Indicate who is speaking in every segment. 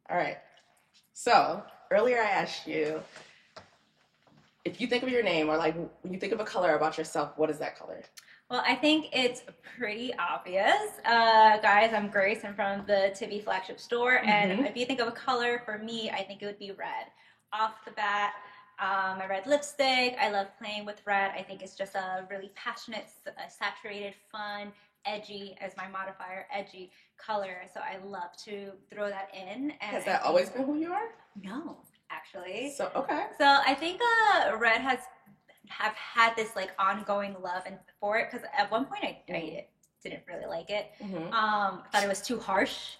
Speaker 1: All right. So earlier I asked you if you think of your name or like when you think of a color about yourself, what is that color?
Speaker 2: Well, I think it's pretty obvious. Guys, I'm Grace. I'm from the Tibby flagship store. And
Speaker 1: Mm-hmm.
Speaker 2: if you think of a color, for me, I think it would be red. Off the bat, my red lipstick. I love playing with red. I think it's just a really passionate, saturated, fun, edgy, as my modifier, edgy color. So I love to throw that in. And
Speaker 1: Has
Speaker 2: I
Speaker 1: that
Speaker 2: think,
Speaker 1: always been who you are?
Speaker 2: no, actually.
Speaker 1: So okay.
Speaker 2: So I think red has have had this like ongoing love and for it because at one point I didn't really like it.
Speaker 1: Mm-hmm.
Speaker 2: Thought it was too harsh.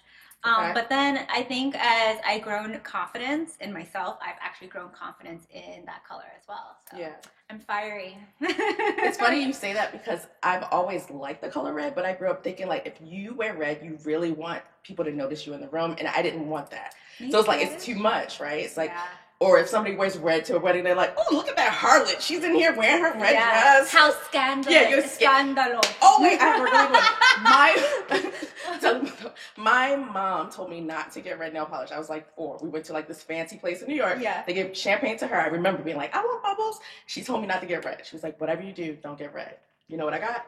Speaker 1: Okay.
Speaker 2: But then I think as I grown confidence in myself, I've actually grown confidence in that color as well. So
Speaker 1: Yeah.
Speaker 2: I'm fiery.
Speaker 1: It's funny you say that because I've always liked the color red, but I grew up thinking like if you wear red, you really want people to notice you in the room, and I didn't want that.
Speaker 2: Me
Speaker 1: So it's like
Speaker 2: too.
Speaker 1: it's too much, right? It's like,
Speaker 2: Yeah.
Speaker 1: or if somebody wears red to a wedding, they're like, "Oh, look at that harlot! She's in here wearing her red
Speaker 2: Yeah.
Speaker 1: dress."
Speaker 2: How scandalous.
Speaker 1: Yeah, you're
Speaker 2: Scandalo.
Speaker 1: Oh wait, I have a really good one. My my mom told me not to get red nail polish. I was like 4. We went to like this fancy place in New York.
Speaker 2: Yeah.
Speaker 1: They gave champagne to her. I remember being like, I want bubbles. She told me not to get red. She was like, whatever you do, don't get red. You know what I got?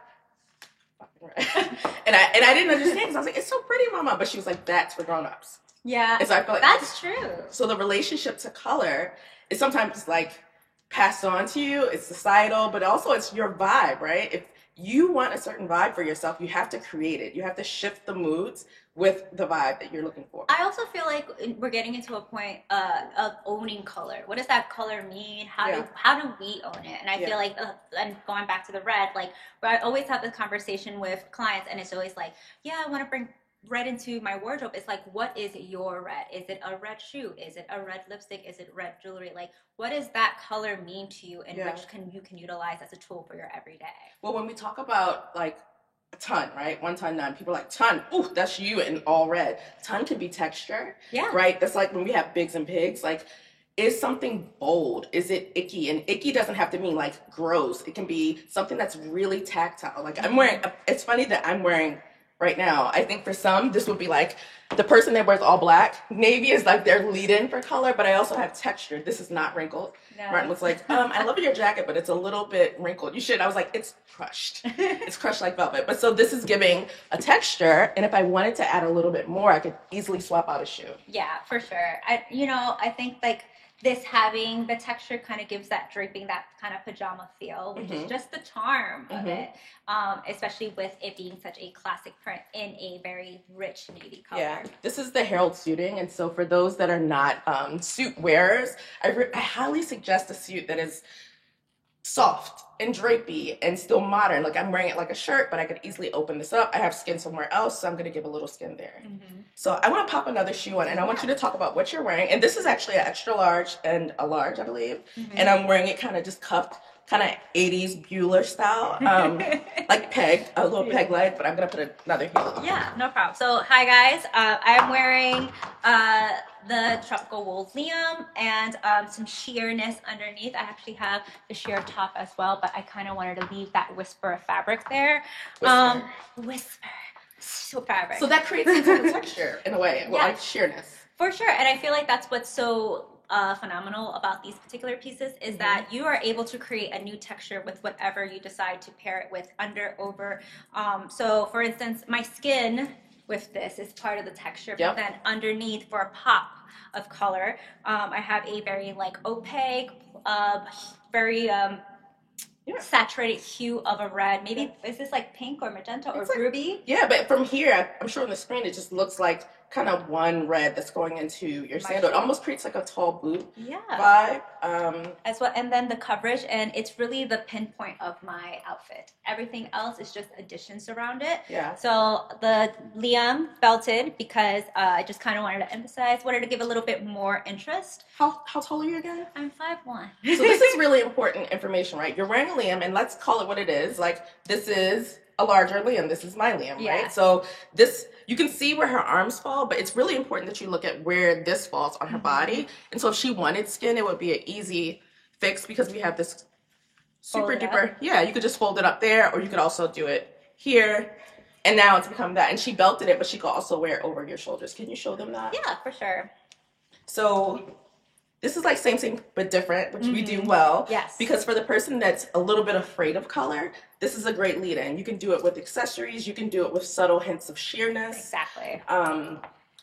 Speaker 1: Fucking red. And I didn't understand because I was like, it's so pretty, mama. But she was like, that's for grown-ups.
Speaker 2: Yeah.
Speaker 1: And so I feel like
Speaker 2: That's true.
Speaker 1: so the relationship to color is sometimes like passed on to you. It's societal, but also it's your vibe, right? If you want a certain vibe for yourself, you have to create it. You have to shift the moods with the vibe that you're looking for.
Speaker 2: I also feel like we're getting into a point of owning color. What does that color mean?
Speaker 1: Yeah.
Speaker 2: How do we own it? And I
Speaker 1: Yeah.
Speaker 2: feel like, and going back to the red, like I always have this conversation with clients, and it's always like, yeah, I want to bring red into my wardrobe. It's like, what is your red? Is it a red shoe? Is it a red lipstick? Is it red jewelry? Like, what does that color mean to you, and
Speaker 1: Yeah.
Speaker 2: which can you can utilize as a tool for your everyday?
Speaker 1: Well, when we talk about like a ton, right? 1 ton, none. People are like, ton, ooh, that's you in all red. Ton can be texture,
Speaker 2: Yeah.
Speaker 1: right? That's like when we have bigs and pigs, like, is something bold? Is it icky? And icky doesn't have to mean like gross. It can be something that's really tactile. Like I'm wearing, it's funny that I'm wearing right now. I think for some, this would be like the person that wears all black. Navy is like their lead in for color, but I also have texture. This is not wrinkled.
Speaker 2: No.
Speaker 1: Martin was like, I love your jacket, but it's a little bit wrinkled. You should. I was like, it's crushed. It's crushed like velvet. But so this is giving a texture, and if I wanted to add a little bit more, I could easily swap out a shoe.
Speaker 2: Yeah, for sure. I think like this having the texture kind of gives that draping, that kind of pajama feel, which is just the charm of it. Especially with it being such a classic print in a very rich navy color.
Speaker 1: Yeah, this is the Herald suiting, and so for those that are not suit wearers, I highly suggest a suit that is soft and drapey and still modern. Like I'm wearing it like a shirt, but I could easily open this up. I have skin somewhere else, so I'm gonna give a little skin there. So I want to pop another shoe on, and I want you to talk about what you're wearing. And this is actually an extra large and a large, I believe. And I'm wearing it kind of just cuffed, kind of 80s Bueller style, like peg, a little peg leg. But I'm gonna put another heel.
Speaker 2: Yeah, no problem. So, hi guys. I'm wearing the tropical wool Liam and some sheerness underneath. I actually have the sheer top as well, but I kind of wanted to leave that whisper of fabric there. Whisper. So fabric.
Speaker 1: So that creates some type of texture in a way, well,
Speaker 2: Yeah.
Speaker 1: like sheerness.
Speaker 2: For sure, and I feel like that's what's so phenomenal about these particular pieces is that you are able to create a new texture with whatever you decide to pair it with, under, over. So, for instance, my skin with this is part of the texture,
Speaker 1: Yep.
Speaker 2: but then underneath for a pop of color, I have a very like opaque, very saturated hue of a red. Maybe is this like pink or magenta or
Speaker 1: It's like-
Speaker 2: ruby?
Speaker 1: Yeah, but from here, I'm sure on the screen, it just looks like kind of one red that's going into your sandal. It
Speaker 2: shoe.
Speaker 1: almost creates like a tall boot
Speaker 2: Yeah.
Speaker 1: vibe.
Speaker 2: As well, and then the coverage, and it's really the pinpoint of my outfit. Everything else is just additions around it.
Speaker 1: Yeah.
Speaker 2: So the Liam belted because I just kind of wanted to emphasize, wanted to give a little bit more interest.
Speaker 1: How tall are you again?
Speaker 2: I'm 5'1".
Speaker 1: So this is really important information, right? You're wearing a Liam, and let's call it what it is. Like this is a larger Liam. This is my Liam,
Speaker 2: Yeah.
Speaker 1: right? So this, you can see where her arms fall, but it's really important that you look at where this falls on her body. And so if she wanted skin, it would be an easy fix because we have this super
Speaker 2: Fold it
Speaker 1: duper.
Speaker 2: up.
Speaker 1: Yeah, you could just fold it up there, or you could also do it here. And now it's become that. And she belted it, but she could also wear it over your shoulders. Can you show them that?
Speaker 2: Yeah, for sure.
Speaker 1: So this is like same but different, which we do
Speaker 2: Mm-hmm.
Speaker 1: well.
Speaker 2: Yes.
Speaker 1: Because for the person that's a little bit afraid of color, this is a great lead-in. You can do it with accessories. You can do it with subtle hints of sheerness.
Speaker 2: Exactly.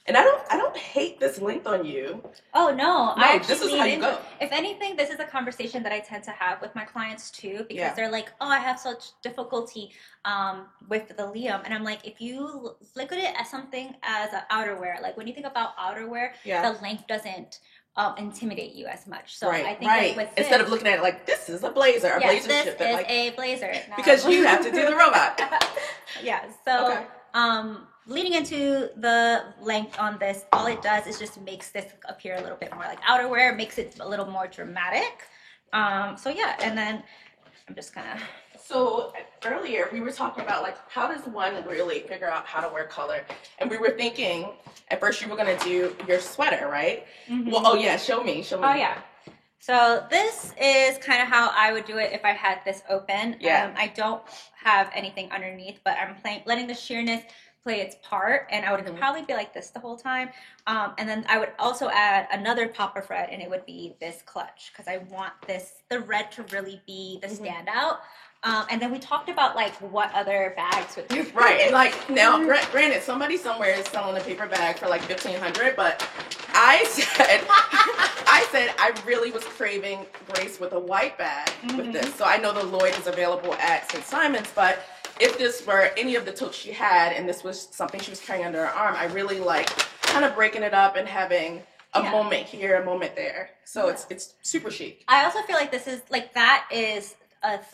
Speaker 1: And I don't hate this length on you.
Speaker 2: Oh no, I
Speaker 1: No,
Speaker 2: actually
Speaker 1: this is
Speaker 2: lean
Speaker 1: how you
Speaker 2: into.
Speaker 1: go.
Speaker 2: If anything, this is a conversation that I tend to have with my clients too, because
Speaker 1: Yeah.
Speaker 2: they're like, "Oh, I have such difficulty with the Liam," and I'm like, if you look at it as something as an outerwear, like when you think about outerwear,
Speaker 1: Yeah.
Speaker 2: the length doesn't intimidate you as much. So
Speaker 1: Right,
Speaker 2: I think
Speaker 1: right.
Speaker 2: with
Speaker 1: Instead
Speaker 2: this,
Speaker 1: of looking at it like this is a blazer, a
Speaker 2: yes,
Speaker 1: blazer
Speaker 2: this
Speaker 1: should fit
Speaker 2: is
Speaker 1: like
Speaker 2: a blazer. No.
Speaker 1: because you have to do the robot.
Speaker 2: Yeah. So.
Speaker 1: Okay.
Speaker 2: Leading into the length on this, all it does is just makes this appear a little bit more like outerwear, makes it a little more dramatic. So yeah, and then I'm just kind of.
Speaker 1: So earlier we were talking about like how does one really figure out how to wear color, and we were thinking at first you were gonna do your sweater, right?
Speaker 2: Mm-hmm.
Speaker 1: Well, oh yeah, show me.
Speaker 2: Oh yeah. So this is kind of how I would do it if I had this open.
Speaker 1: Yeah.
Speaker 2: I don't have anything underneath, but I'm letting the sheerness play its part, and I would probably be like this the whole time. And then I would also add another pop of red, and it would be this clutch because I want the red to really be the standout. And then we talked about like what other bags would do.
Speaker 1: Right, and like now, granted, somebody somewhere is selling a paper bag for like $1,500, but I said I really was craving Grace with a white bag with this. So I know the Lloyd is available at St. Simon's, but if this were any of the totes she had and this was something she was carrying under her arm, I really like kind of breaking it up and having a moment here, a moment there. So it's super chic.
Speaker 2: I also feel like this is like that is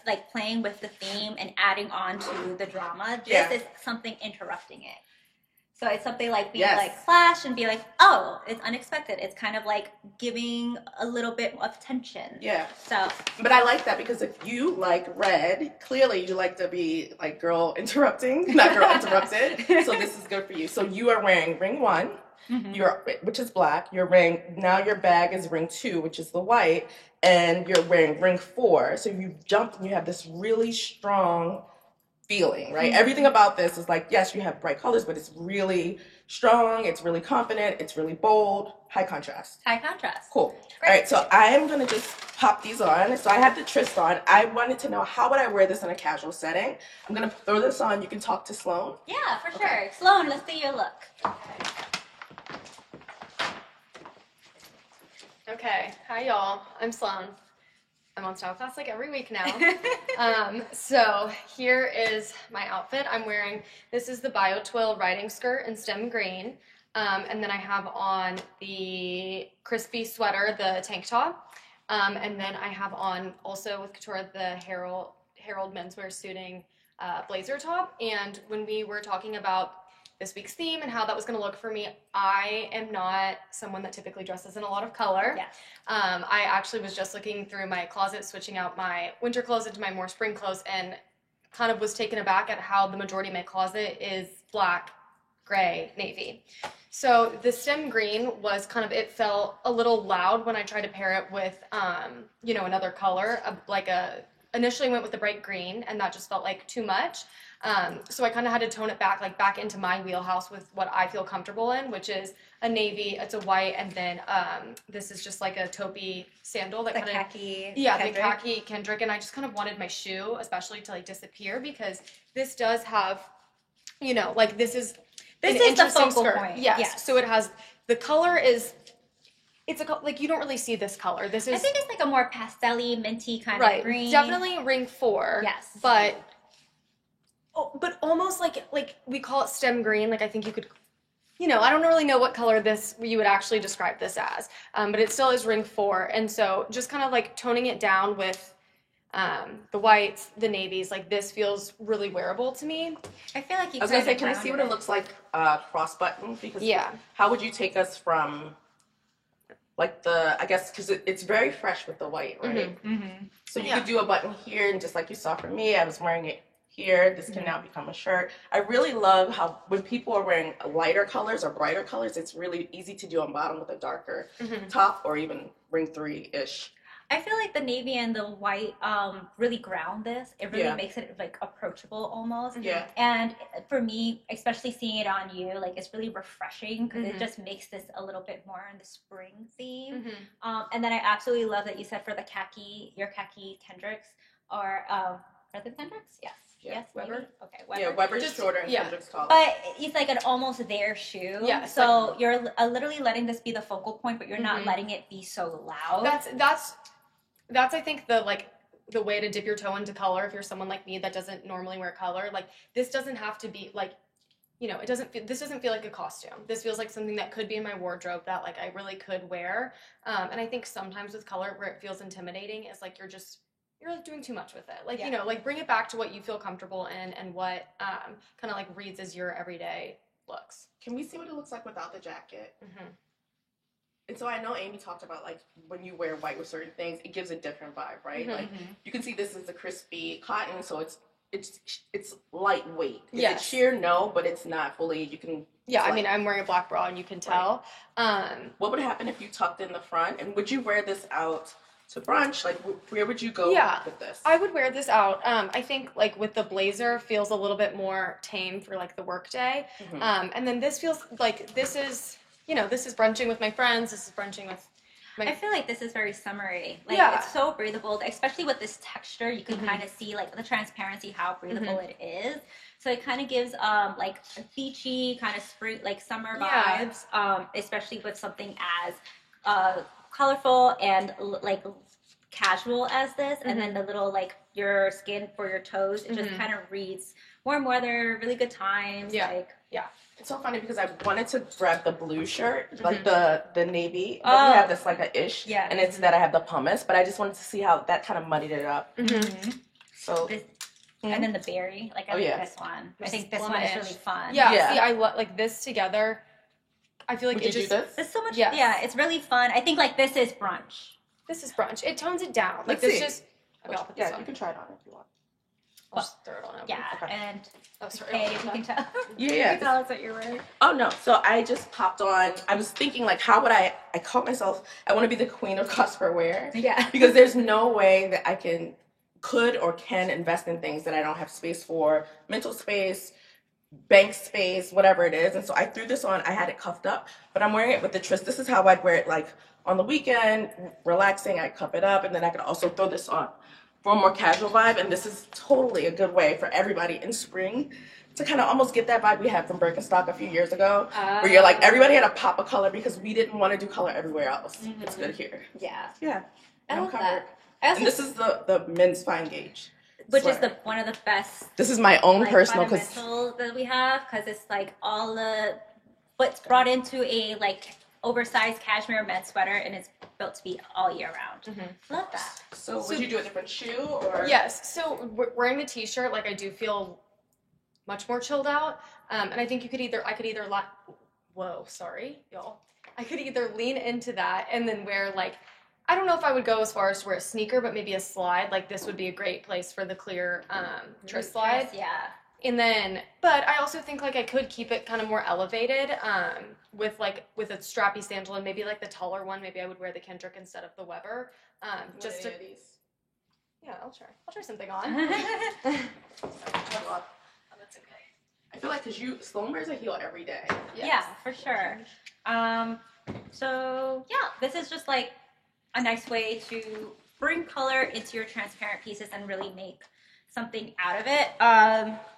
Speaker 2: like playing with the theme and adding on to the drama. This is something interrupting it. So it's something like being like flash and be like, oh, it's unexpected. It's kind of like giving a little bit of tension.
Speaker 1: Yeah.
Speaker 2: So.
Speaker 1: But I like that because if you like red, clearly you like to be like girl interrupting, not girl interrupted. So this is good for you. So you are wearing ring 1, which is black. Your bag is ring 2, which is the white, and you're wearing ring 4. So you jump and you have this really strong feeling, right? Everything about this is like, yes, you have bright colors, but it's really strong, it's really confident, it's really bold, high contrast.
Speaker 2: High contrast.
Speaker 1: Cool.
Speaker 2: Great.
Speaker 1: All right, so I'm gonna just pop these on. So I have the Tryst on. I wanted to know how would I wear this in a casual setting. I'm gonna throw this on. You can talk to Sloan.
Speaker 2: Yeah, for sure. Sloan, let's see your look.
Speaker 3: Okay, hi y'all. I'm Sloan. I'm on Style Class like every week now. So here is my outfit. I'm wearing, this is the BioTwill riding skirt in stem green. And then I have on the crispy sweater, the tank top. And then I have on also with couture the Harold menswear suiting blazer top. And when we were talking about this week's theme and how that was going to look for me, I am not someone that typically dresses in a lot of color.
Speaker 2: Yes.
Speaker 3: I actually was just looking through my closet, switching out my winter clothes into my more spring clothes, and kind of was taken aback at how the majority of my closet is black, gray, navy. So the stem green was kind of, it felt a little loud when I tried to pair it with, another color, initially went with the bright green, and that just felt like too much. So I kind of had to tone it back into my wheelhouse with what I feel comfortable in, which is a navy, it's a white, and then this is just like a taupey sandal that kind of
Speaker 2: khaki.
Speaker 3: Yeah,
Speaker 2: Kendrick.
Speaker 3: the khaki Kendrick, and I just kind of wanted my shoe, especially to like disappear, because this does have, this is
Speaker 2: This
Speaker 3: an
Speaker 2: is the
Speaker 3: interesting
Speaker 2: focal
Speaker 3: skirt.
Speaker 2: point.
Speaker 3: Yes. So it has the color is. It's you don't really see this color. This is.
Speaker 2: I think it's like a more pastel-y, minty kind
Speaker 3: right,
Speaker 2: of green.
Speaker 3: definitely ring 4.
Speaker 2: Yes.
Speaker 3: But almost like we call it stem green. Like I think you could, I don't really know what color you would actually describe this as. But it still is ring 4, and so just kind of like toning it down with the whites, the navies. Like this feels really wearable to me.
Speaker 2: I feel like you.
Speaker 1: I was gonna say, can I see what it looks like cross button? Because how would you take us from like I guess because it's very fresh with the white, right?
Speaker 2: Mm-hmm.
Speaker 1: So you could do a button here, and just like you saw from me, I was wearing it here. This can now become a shirt. I really love how when people are wearing lighter colors or brighter colors, it's really easy to do on bottom with a darker top or even ring 3-ish.
Speaker 2: I feel like the navy and the white really ground this. It really
Speaker 1: Yeah.
Speaker 2: makes it like approachable almost.
Speaker 1: Yeah.
Speaker 2: And for me, especially seeing it on you, like it's really refreshing because it
Speaker 3: Mhm.
Speaker 2: just makes this a little bit more in the spring theme.
Speaker 3: Mhm.
Speaker 2: And then I absolutely love that you said for the khaki, your khaki Kendricks are they Kendricks? Yes.
Speaker 1: Yeah.
Speaker 2: Yes.
Speaker 1: Weber?
Speaker 2: Maybe? Okay. Weber.
Speaker 1: Yeah, Weber's
Speaker 3: Just-
Speaker 1: shorter and
Speaker 3: yeah.
Speaker 1: Kendrick's taller.
Speaker 2: But it's like an almost there shoe.
Speaker 3: Yeah, it's
Speaker 2: So you're literally letting this be the focal point, but you're not
Speaker 3: Mhm.
Speaker 2: letting it be so loud.
Speaker 3: That's I think the way to dip your toe into color if you're someone like me that doesn't normally wear color. Like this doesn't have to be like, this doesn't feel like a costume. This feels like something that could be in my wardrobe that like I really could wear. And I think sometimes with color where it feels intimidating is like you're like doing too much with it. Like,
Speaker 2: Yeah.
Speaker 3: like bring it back to what you feel comfortable in and what kind of like reads as your everyday looks.
Speaker 1: Can we see what it looks like without the jacket?
Speaker 3: Mm-hmm.
Speaker 1: And so I know Amy talked about like when you wear white with certain things, it gives a different vibe, right?
Speaker 3: Mhm.
Speaker 1: Like you can see this is a crispy cotton, so it's lightweight. Is
Speaker 3: Yes.
Speaker 1: it sheer? No, but it's not fully. You can.
Speaker 3: Yeah,
Speaker 1: it's
Speaker 3: I mean,
Speaker 1: light.
Speaker 3: I'm wearing a black bra and you can tell.
Speaker 1: What would happen if you tucked in the front? And would you wear this out to brunch? Like, where would you go
Speaker 3: Yeah.
Speaker 1: with this?
Speaker 3: I would wear this out. I think like with the blazer feels a little bit more tame for like the work day.
Speaker 1: Mhm.
Speaker 3: And then this feels like this is brunching with my friends. This is brunching with
Speaker 2: I feel like this is very summery. Like
Speaker 3: Yeah.
Speaker 2: it's so breathable, especially with this texture. You can
Speaker 3: Mhm.
Speaker 2: kind of see like the transparency, how breathable
Speaker 3: Mm-hmm.
Speaker 2: it is. So it kind of gives like a beachy kind of spring, like summer
Speaker 3: Yeah.
Speaker 2: vibes. Especially with something as colorful and like casual as this, and then the little like your skin for your toes. It just
Speaker 3: Mhm.
Speaker 2: kind of reads warm weather, really good times.
Speaker 3: Yeah.
Speaker 2: Like
Speaker 1: It's so funny because I wanted to grab the blue shirt, like
Speaker 3: Mhm.
Speaker 1: the navy.
Speaker 2: Oh.
Speaker 1: But you have this like a ish,
Speaker 2: Yeah.
Speaker 1: and it's that I have the pumice. But I just wanted to see how that kind of muddied it up.
Speaker 3: Mhm.
Speaker 1: So
Speaker 2: This- and then the berry, like I
Speaker 1: Oh,
Speaker 2: think
Speaker 1: yeah.
Speaker 2: this one. I
Speaker 3: This
Speaker 2: think this
Speaker 3: plum
Speaker 2: one is
Speaker 3: ish.
Speaker 2: really fun.
Speaker 3: Yeah.
Speaker 1: Yeah.
Speaker 3: See, I like this together. I feel like
Speaker 1: would
Speaker 3: it
Speaker 1: you
Speaker 3: just
Speaker 1: do this?
Speaker 2: There's so much.
Speaker 3: Yes.
Speaker 2: Yeah, it's really fun. I think like this is brunch.
Speaker 3: this is brunch. It tones it down. Like
Speaker 1: Let's
Speaker 3: this
Speaker 1: see.
Speaker 3: just. Okay, I'll put this
Speaker 1: Yeah,
Speaker 3: on.
Speaker 1: you can try it on if you want.
Speaker 3: I'll just throw it on over.
Speaker 2: Yeah,
Speaker 1: Okay.
Speaker 2: and
Speaker 3: Oh, sorry.
Speaker 2: hey, if you can tell.
Speaker 1: Yeah,
Speaker 2: You
Speaker 1: yeah.
Speaker 2: can tell us what you're wearing.
Speaker 1: Oh no! So I just popped on. I was thinking like, how would I caught myself. I want to be the queen of costume wear
Speaker 2: Yeah.
Speaker 1: because there's no way that I could or can invest in things that I don't have space for, mental space, bank space, whatever it is. And so I threw this on. I had it cuffed up, but I'm wearing it with the twist. This is how I'd wear it like on the weekend, relaxing. I cuff it up, and then I could also throw this on for a more casual vibe. And this is totally a good way for everybody in spring to kind of almost get that vibe we had from Birkenstock a few years ago, where you're like everybody had a pop of color because we didn't want to do color everywhere else. It's good here.
Speaker 2: Yeah.
Speaker 1: Yeah,
Speaker 2: I
Speaker 1: I'm
Speaker 2: love
Speaker 1: covered.
Speaker 2: that. I also,
Speaker 1: And this is the men's fine gauge,
Speaker 2: which is
Speaker 1: sweater.
Speaker 2: one of the best
Speaker 1: This is my own
Speaker 2: like
Speaker 1: personal because
Speaker 2: fundamental that we have because it's like all the what's brought into a like oversized cashmere men's sweater and it's built to be all year round. Love that.
Speaker 1: So,
Speaker 3: So-
Speaker 1: would you do a different shoe or?
Speaker 3: Yes. So wearing the t-shirt, like I do feel much more chilled out. And I think I could either whoa, sorry, y'all. I could either lean into that and then wear like, I don't know if I would go as far as to wear a sneaker, but maybe a slide. Like this would be a great place for the clear tris slide.
Speaker 2: Yeah.
Speaker 3: And then, but I also think like I could keep it kind of more elevated with a strappy sandal and maybe like the taller one. Maybe I would wear the Kendrick instead of the Weber. Just to, yeah, I'll try something on.
Speaker 1: That's okay. I feel like because Sloan wears a heel every day.
Speaker 2: Yeah, for sure. So yeah, this is just like a nice way to bring color into your transparent pieces and really make something out of it.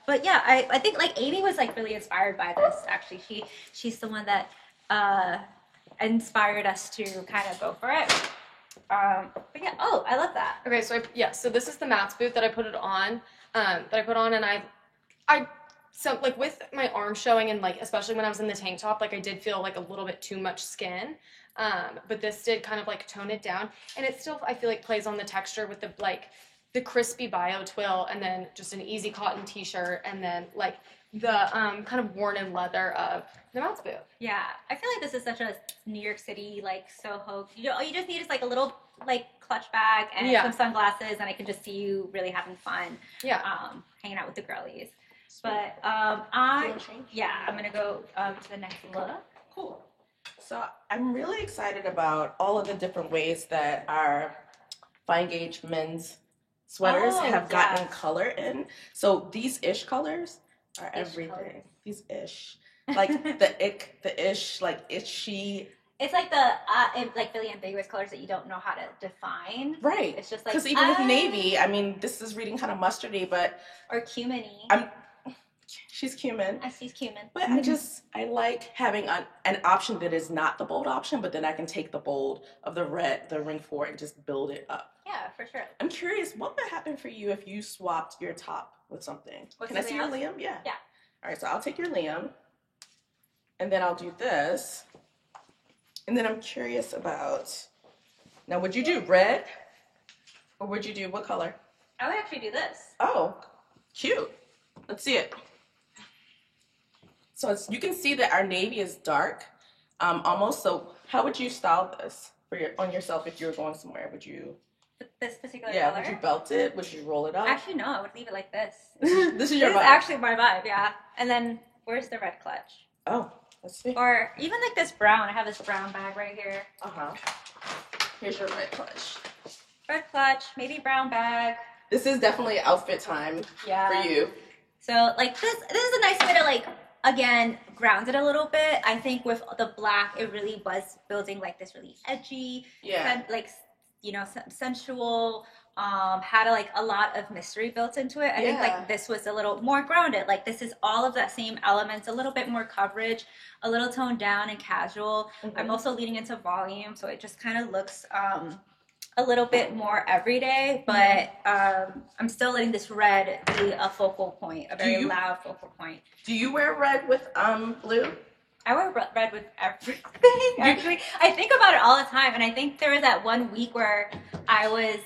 Speaker 2: But yeah, I think like Amy was like really inspired by this. Actually, she's the one that inspired us to kind of go for it. But yeah, oh, I love that.
Speaker 3: Okay, so this is the Matt's boot that I put it on. And so like with my arm showing and like especially when I was in the tank top, like I did feel like a little bit too much skin. But this did kind of like tone it down, and it still I feel like plays on the texture with the crispy bio twill, and then just an easy cotton t-shirt, and then like the kind of worn-in leather of the Matt's boot.
Speaker 2: Yeah, I feel like this is such a New York City like Soho. All you just need is like a little like clutch bag and
Speaker 3: Yeah.
Speaker 2: some sunglasses, and I can just see you really having fun.
Speaker 3: Yeah.
Speaker 2: Hanging out with the girlies. But
Speaker 1: Do you wanna change?
Speaker 2: I'm gonna go to the next look.
Speaker 1: Cool. So I'm really excited about all of the different ways that our fine gauge men's sweaters
Speaker 2: Oh,
Speaker 1: have gotten
Speaker 2: yes.
Speaker 1: color in. So these ish colors are
Speaker 2: Ish
Speaker 1: everything.
Speaker 2: colors.
Speaker 1: These ish. Like the ick, the ish, like itchy.
Speaker 2: It's like the like really ambiguous colors that you don't know how to define.
Speaker 1: Right.
Speaker 2: It's just like
Speaker 1: Because even with navy, I mean, this is reading kind of mustardy, but
Speaker 2: or cuminy.
Speaker 1: she's cumin.
Speaker 2: I see cumin.
Speaker 1: But I like having an option that is not the bold option, but then I can take the bold of the red, the ring 4, and just build it up.
Speaker 2: Yeah, for sure.
Speaker 1: I'm curious, what would happen for you if you swapped your top with something? Can I see your Liam? Yeah.
Speaker 2: Yeah.
Speaker 1: All right, so I'll take your Liam, and then I'll do this. And then I'm curious about, now would you do red, or would you do what color?
Speaker 2: I would actually do this.
Speaker 1: Oh, cute. Let's see it. So you can see that our navy is dark, almost. So how would you style this for on yourself if you were going somewhere? Would you?
Speaker 2: This particular
Speaker 1: Yeah.
Speaker 2: color?
Speaker 1: Would you belt it? Would you roll it up?
Speaker 2: Actually, no. I would leave it like this.
Speaker 1: This is your
Speaker 2: This
Speaker 1: vibe.
Speaker 2: is actually my vibe, yeah. And then where's the red clutch?
Speaker 1: Oh, let's see.
Speaker 2: Or even like this brown. I have this brown bag right here.
Speaker 1: Here's your red clutch.
Speaker 2: Red clutch, maybe brown bag.
Speaker 1: This is definitely outfit time for you.
Speaker 2: So like this is a nice way to like again ground it a little bit. I think with the black, it really was building like this really edgy, like sensual. Had like a lot of mystery built into it. I think like this was a little more grounded. Like this is all of that same elements, a little bit more coverage, a little toned down and casual. I'm also leaning into volume, so it just kind of looks a little bit more everyday, but I'm still letting this red be a focal point, a very loud focal point.
Speaker 1: Do you wear red with blue?
Speaker 2: I wear red with everything. Actually, I think about it all the time, and I think there was that one week where I was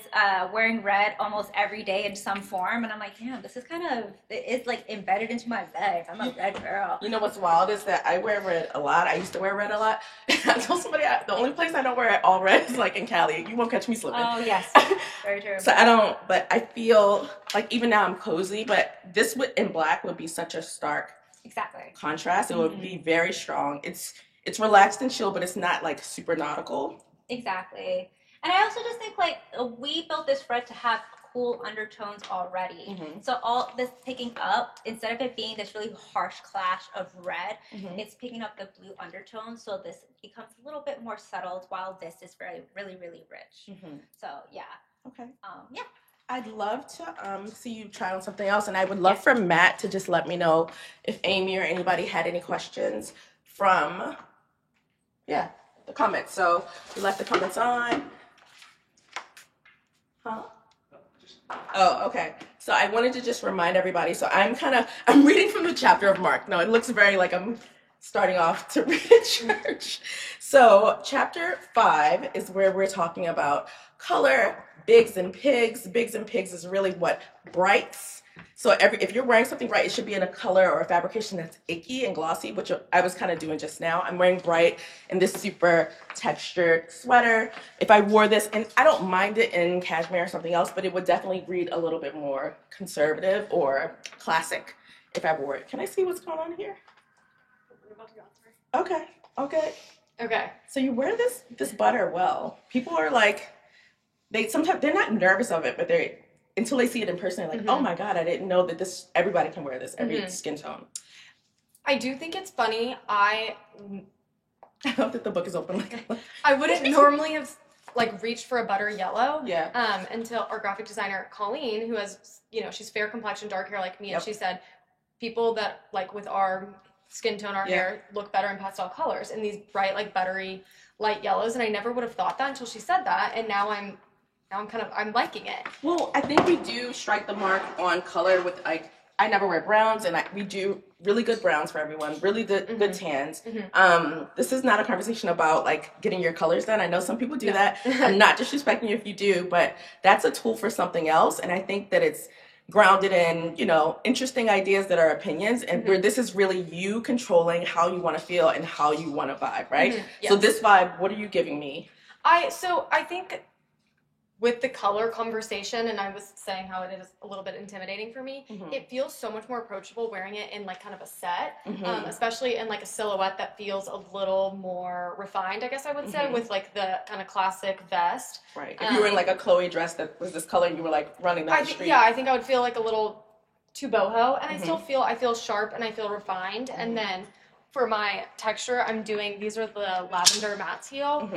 Speaker 2: wearing red almost every day in some form, and I'm like, damn, this is it's like embedded into my bed. I'm a red girl.
Speaker 1: You know what's wild is that I wear red a lot. I used to wear red a lot. I told somebody the only place I don't wear all red is like in Cali. You won't catch me slipping.
Speaker 2: Oh yes, very true.
Speaker 1: So I don't, but I feel like even now I'm cozy, but this in black would be such a stark contrast. It would be very strong. It's relaxed and chill, but it's not like super nautical.
Speaker 2: Exactly. And I also just think like we built this red to have cool undertones already. So all this picking up, instead of it being this really harsh clash of red, it's picking up the blue undertones. So this becomes a little bit more settled while this is really, really rich. So yeah.
Speaker 1: Okay.
Speaker 2: Yeah.
Speaker 1: I'd love to see you try on something else, and I would love for Matt to just let me know if Amy or anybody had any questions from, the comments. So we left the comments on. Huh? Oh, okay. So I wanted to just remind everybody. So I'm reading from the chapter of Mark. No, it looks very like I'm starting off to read at church. So chapter 5 is where we're talking about color, bigs and pigs. Bigs and pigs is really what brights. So if you're wearing something bright, it should be in a color or a fabrication that's icky and glossy, which I was kind of doing just now. I'm wearing bright in this super textured sweater. If I wore this, and I don't mind it in cashmere or something else, but it would definitely read a little bit more conservative or classic if I wore it. Can I see what's going on here? Okay. So you wear this butter well. People are like, sometimes they're not nervous of it, but until they see it in person, they're like, oh my God, I didn't know that everybody can wear this, every skin tone.
Speaker 3: I do think it's funny. I
Speaker 1: love that the book is open.
Speaker 3: I wouldn't normally have like reached for a butter yellow.
Speaker 1: Yeah.
Speaker 3: Until our graphic designer, Colleen, who has, she's fair complexion, dark hair like me, and she said, people that like with our skin tone, our hair look better in pastel colors and these bright, like buttery light yellows. And I never would have thought that until she said that. And now I'm liking it. Well,
Speaker 1: I think we do strike the mark on color with I never wear browns, and we do really good browns for everyone, really good tans. This is not a conversation about like getting your colors done. I know some people do that. I'm not disrespecting you if you do, but that's a tool for something else. And I think that it's grounded in, interesting ideas that are opinions, and where this is really you controlling how you want to feel and how you want to vibe, right? Yes. So this vibe, what are you giving me?
Speaker 3: I think with the color conversation, and I was saying how it is a little bit intimidating for me, it feels so much more approachable wearing it in like kind of a set, especially in like a silhouette that feels a little more refined, I guess I would say, with like the kind of classic vest.
Speaker 1: Right. If you were in like a Chloe dress that was this color and you were like running down the street.
Speaker 3: Yeah, I think I would feel like a little too boho, and I feel sharp and I feel refined. And then for my texture, I'm doing, these are the lavender matte heel.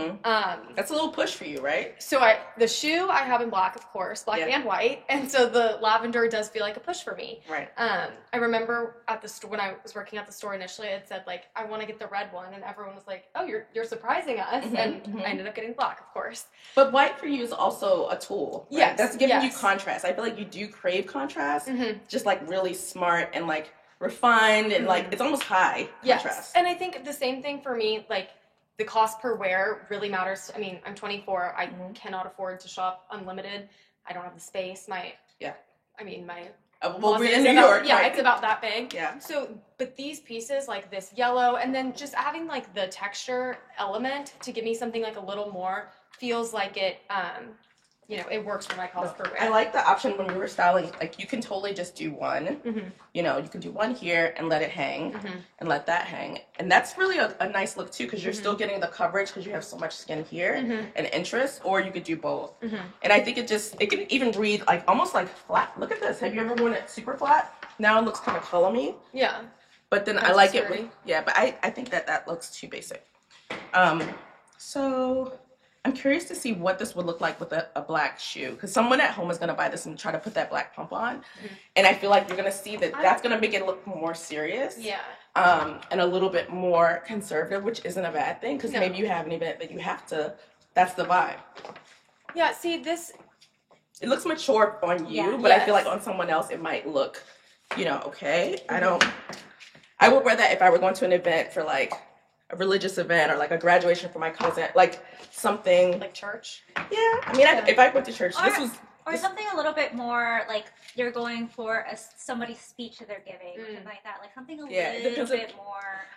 Speaker 1: That's a little push for you, right?
Speaker 3: So the shoe I have in black, of course, black and white, and so the lavender does feel like a push for me.
Speaker 1: Right.
Speaker 3: I remember at the store, when I was working at the store initially, it said like, I want to get the red one, and everyone was like, oh, you're surprising us, and I ended up getting black, of course.
Speaker 1: But white for you is also a tool. Right?
Speaker 3: Yes.
Speaker 1: That's giving you contrast. I feel like you do crave contrast, just like really smart and like refined and like it's almost high contrast.
Speaker 3: Yes. And I think the same thing for me, like the cost per wear really matters. I mean, I'm 24. I cannot afford to shop unlimited. I don't have the space. My
Speaker 1: well, we're in New York.
Speaker 3: Yeah, it's about that big.
Speaker 1: Yeah.
Speaker 3: So, but these pieces, like this yellow, and then just having like the texture element to give me something like a little more, feels like it, it works for my cost per wear.
Speaker 1: I like the option when we were styling, like you can totally just do one. You know, you can do one here and let it hang and let that hang. And that's really a nice look too, because you're still getting the coverage because you have so much skin here and interest, or you could do both. And I think it can even read like almost like flat. Look at this. Have you ever worn it super flat? Now it looks kind of color-me.
Speaker 3: Yeah.
Speaker 1: But then I like it but I think that looks too basic. So I'm curious to see what this would look like with a black shoe, because someone at home is going to buy this and try to put that black pump on, and I feel like you're going to see that that's going to make it look more serious, and a little bit more conservative, which isn't a bad thing, because maybe you have an event that you have to. That's the vibe.
Speaker 3: Yeah. See this.
Speaker 1: It looks mature on you, but I feel like on someone else it might look, okay. I would wear that if I were going to an event for like a religious event or like a graduation for my cousin, like something
Speaker 3: like church.
Speaker 1: Yeah, I mean, if I went to church,
Speaker 2: or something a little bit more like you're going for somebody's speech that they're giving, or something like that, like something a little bit more,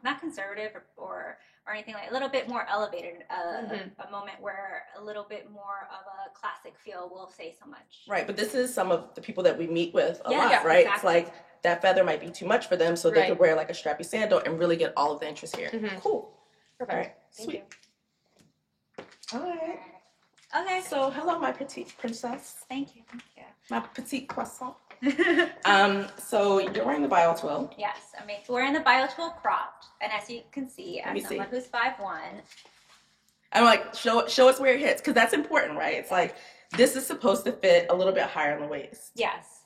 Speaker 2: not conservative or anything, like a little bit more elevated, a moment where a little bit more of a classic feel will say so much.
Speaker 1: Right, but this is some of the people that we meet with a lot, right? Exactly. It's like that feather might be too much for them, so they could wear like a strappy sandal and really get all of the interest here. Cool.
Speaker 3: Perfect.
Speaker 1: All right.
Speaker 3: Thank you.
Speaker 1: All right.
Speaker 2: Okay.
Speaker 1: So, hello, my petite princess.
Speaker 2: Thank you.
Speaker 1: My petite croissant. So you're wearing the BioTwill.
Speaker 2: Yes, I'm wearing the BioTwill cropped, and as you can see, as someone who's 5'1",
Speaker 1: I'm like, show us where it hits, because that's important, right? It's like this is supposed to fit a little bit higher on the waist.
Speaker 2: Yes.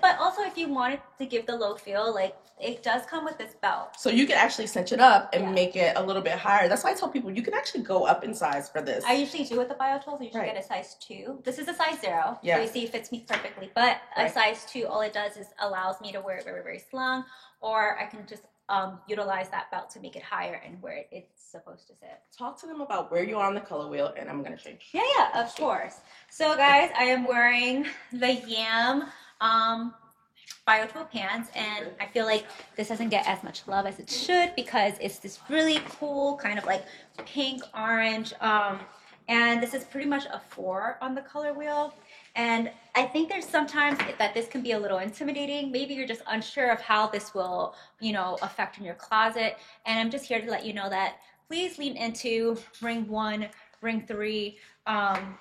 Speaker 2: But also, if you wanted to give the low feel, like it does come with this belt.
Speaker 1: So you can actually cinch it up and make it a little bit higher. That's why I tell people you can actually go up in size for this.
Speaker 2: I usually do with the BioTwill. I usually get a size 2. This is a size 0. Yeah. So you see, it fits me perfectly. But a size 2, all it does is allows me to wear it very, very slung, or I can just utilize that belt to make it higher and where it's supposed to sit.
Speaker 1: Talk to them about where you are on the color wheel, and I'm gonna change.
Speaker 2: Yeah, of course. So guys, I am wearing the Yam BioTwill pants, and I feel like this doesn't get as much love as it should because it's this really cool kind of like pink orange, and this is pretty much a 4 on the color wheel. And I think there's sometimes that this can be a little intimidating. Maybe you're just unsure of how this will, affect in your closet. And I'm just here to let you know that please lean into ring 1, ring 3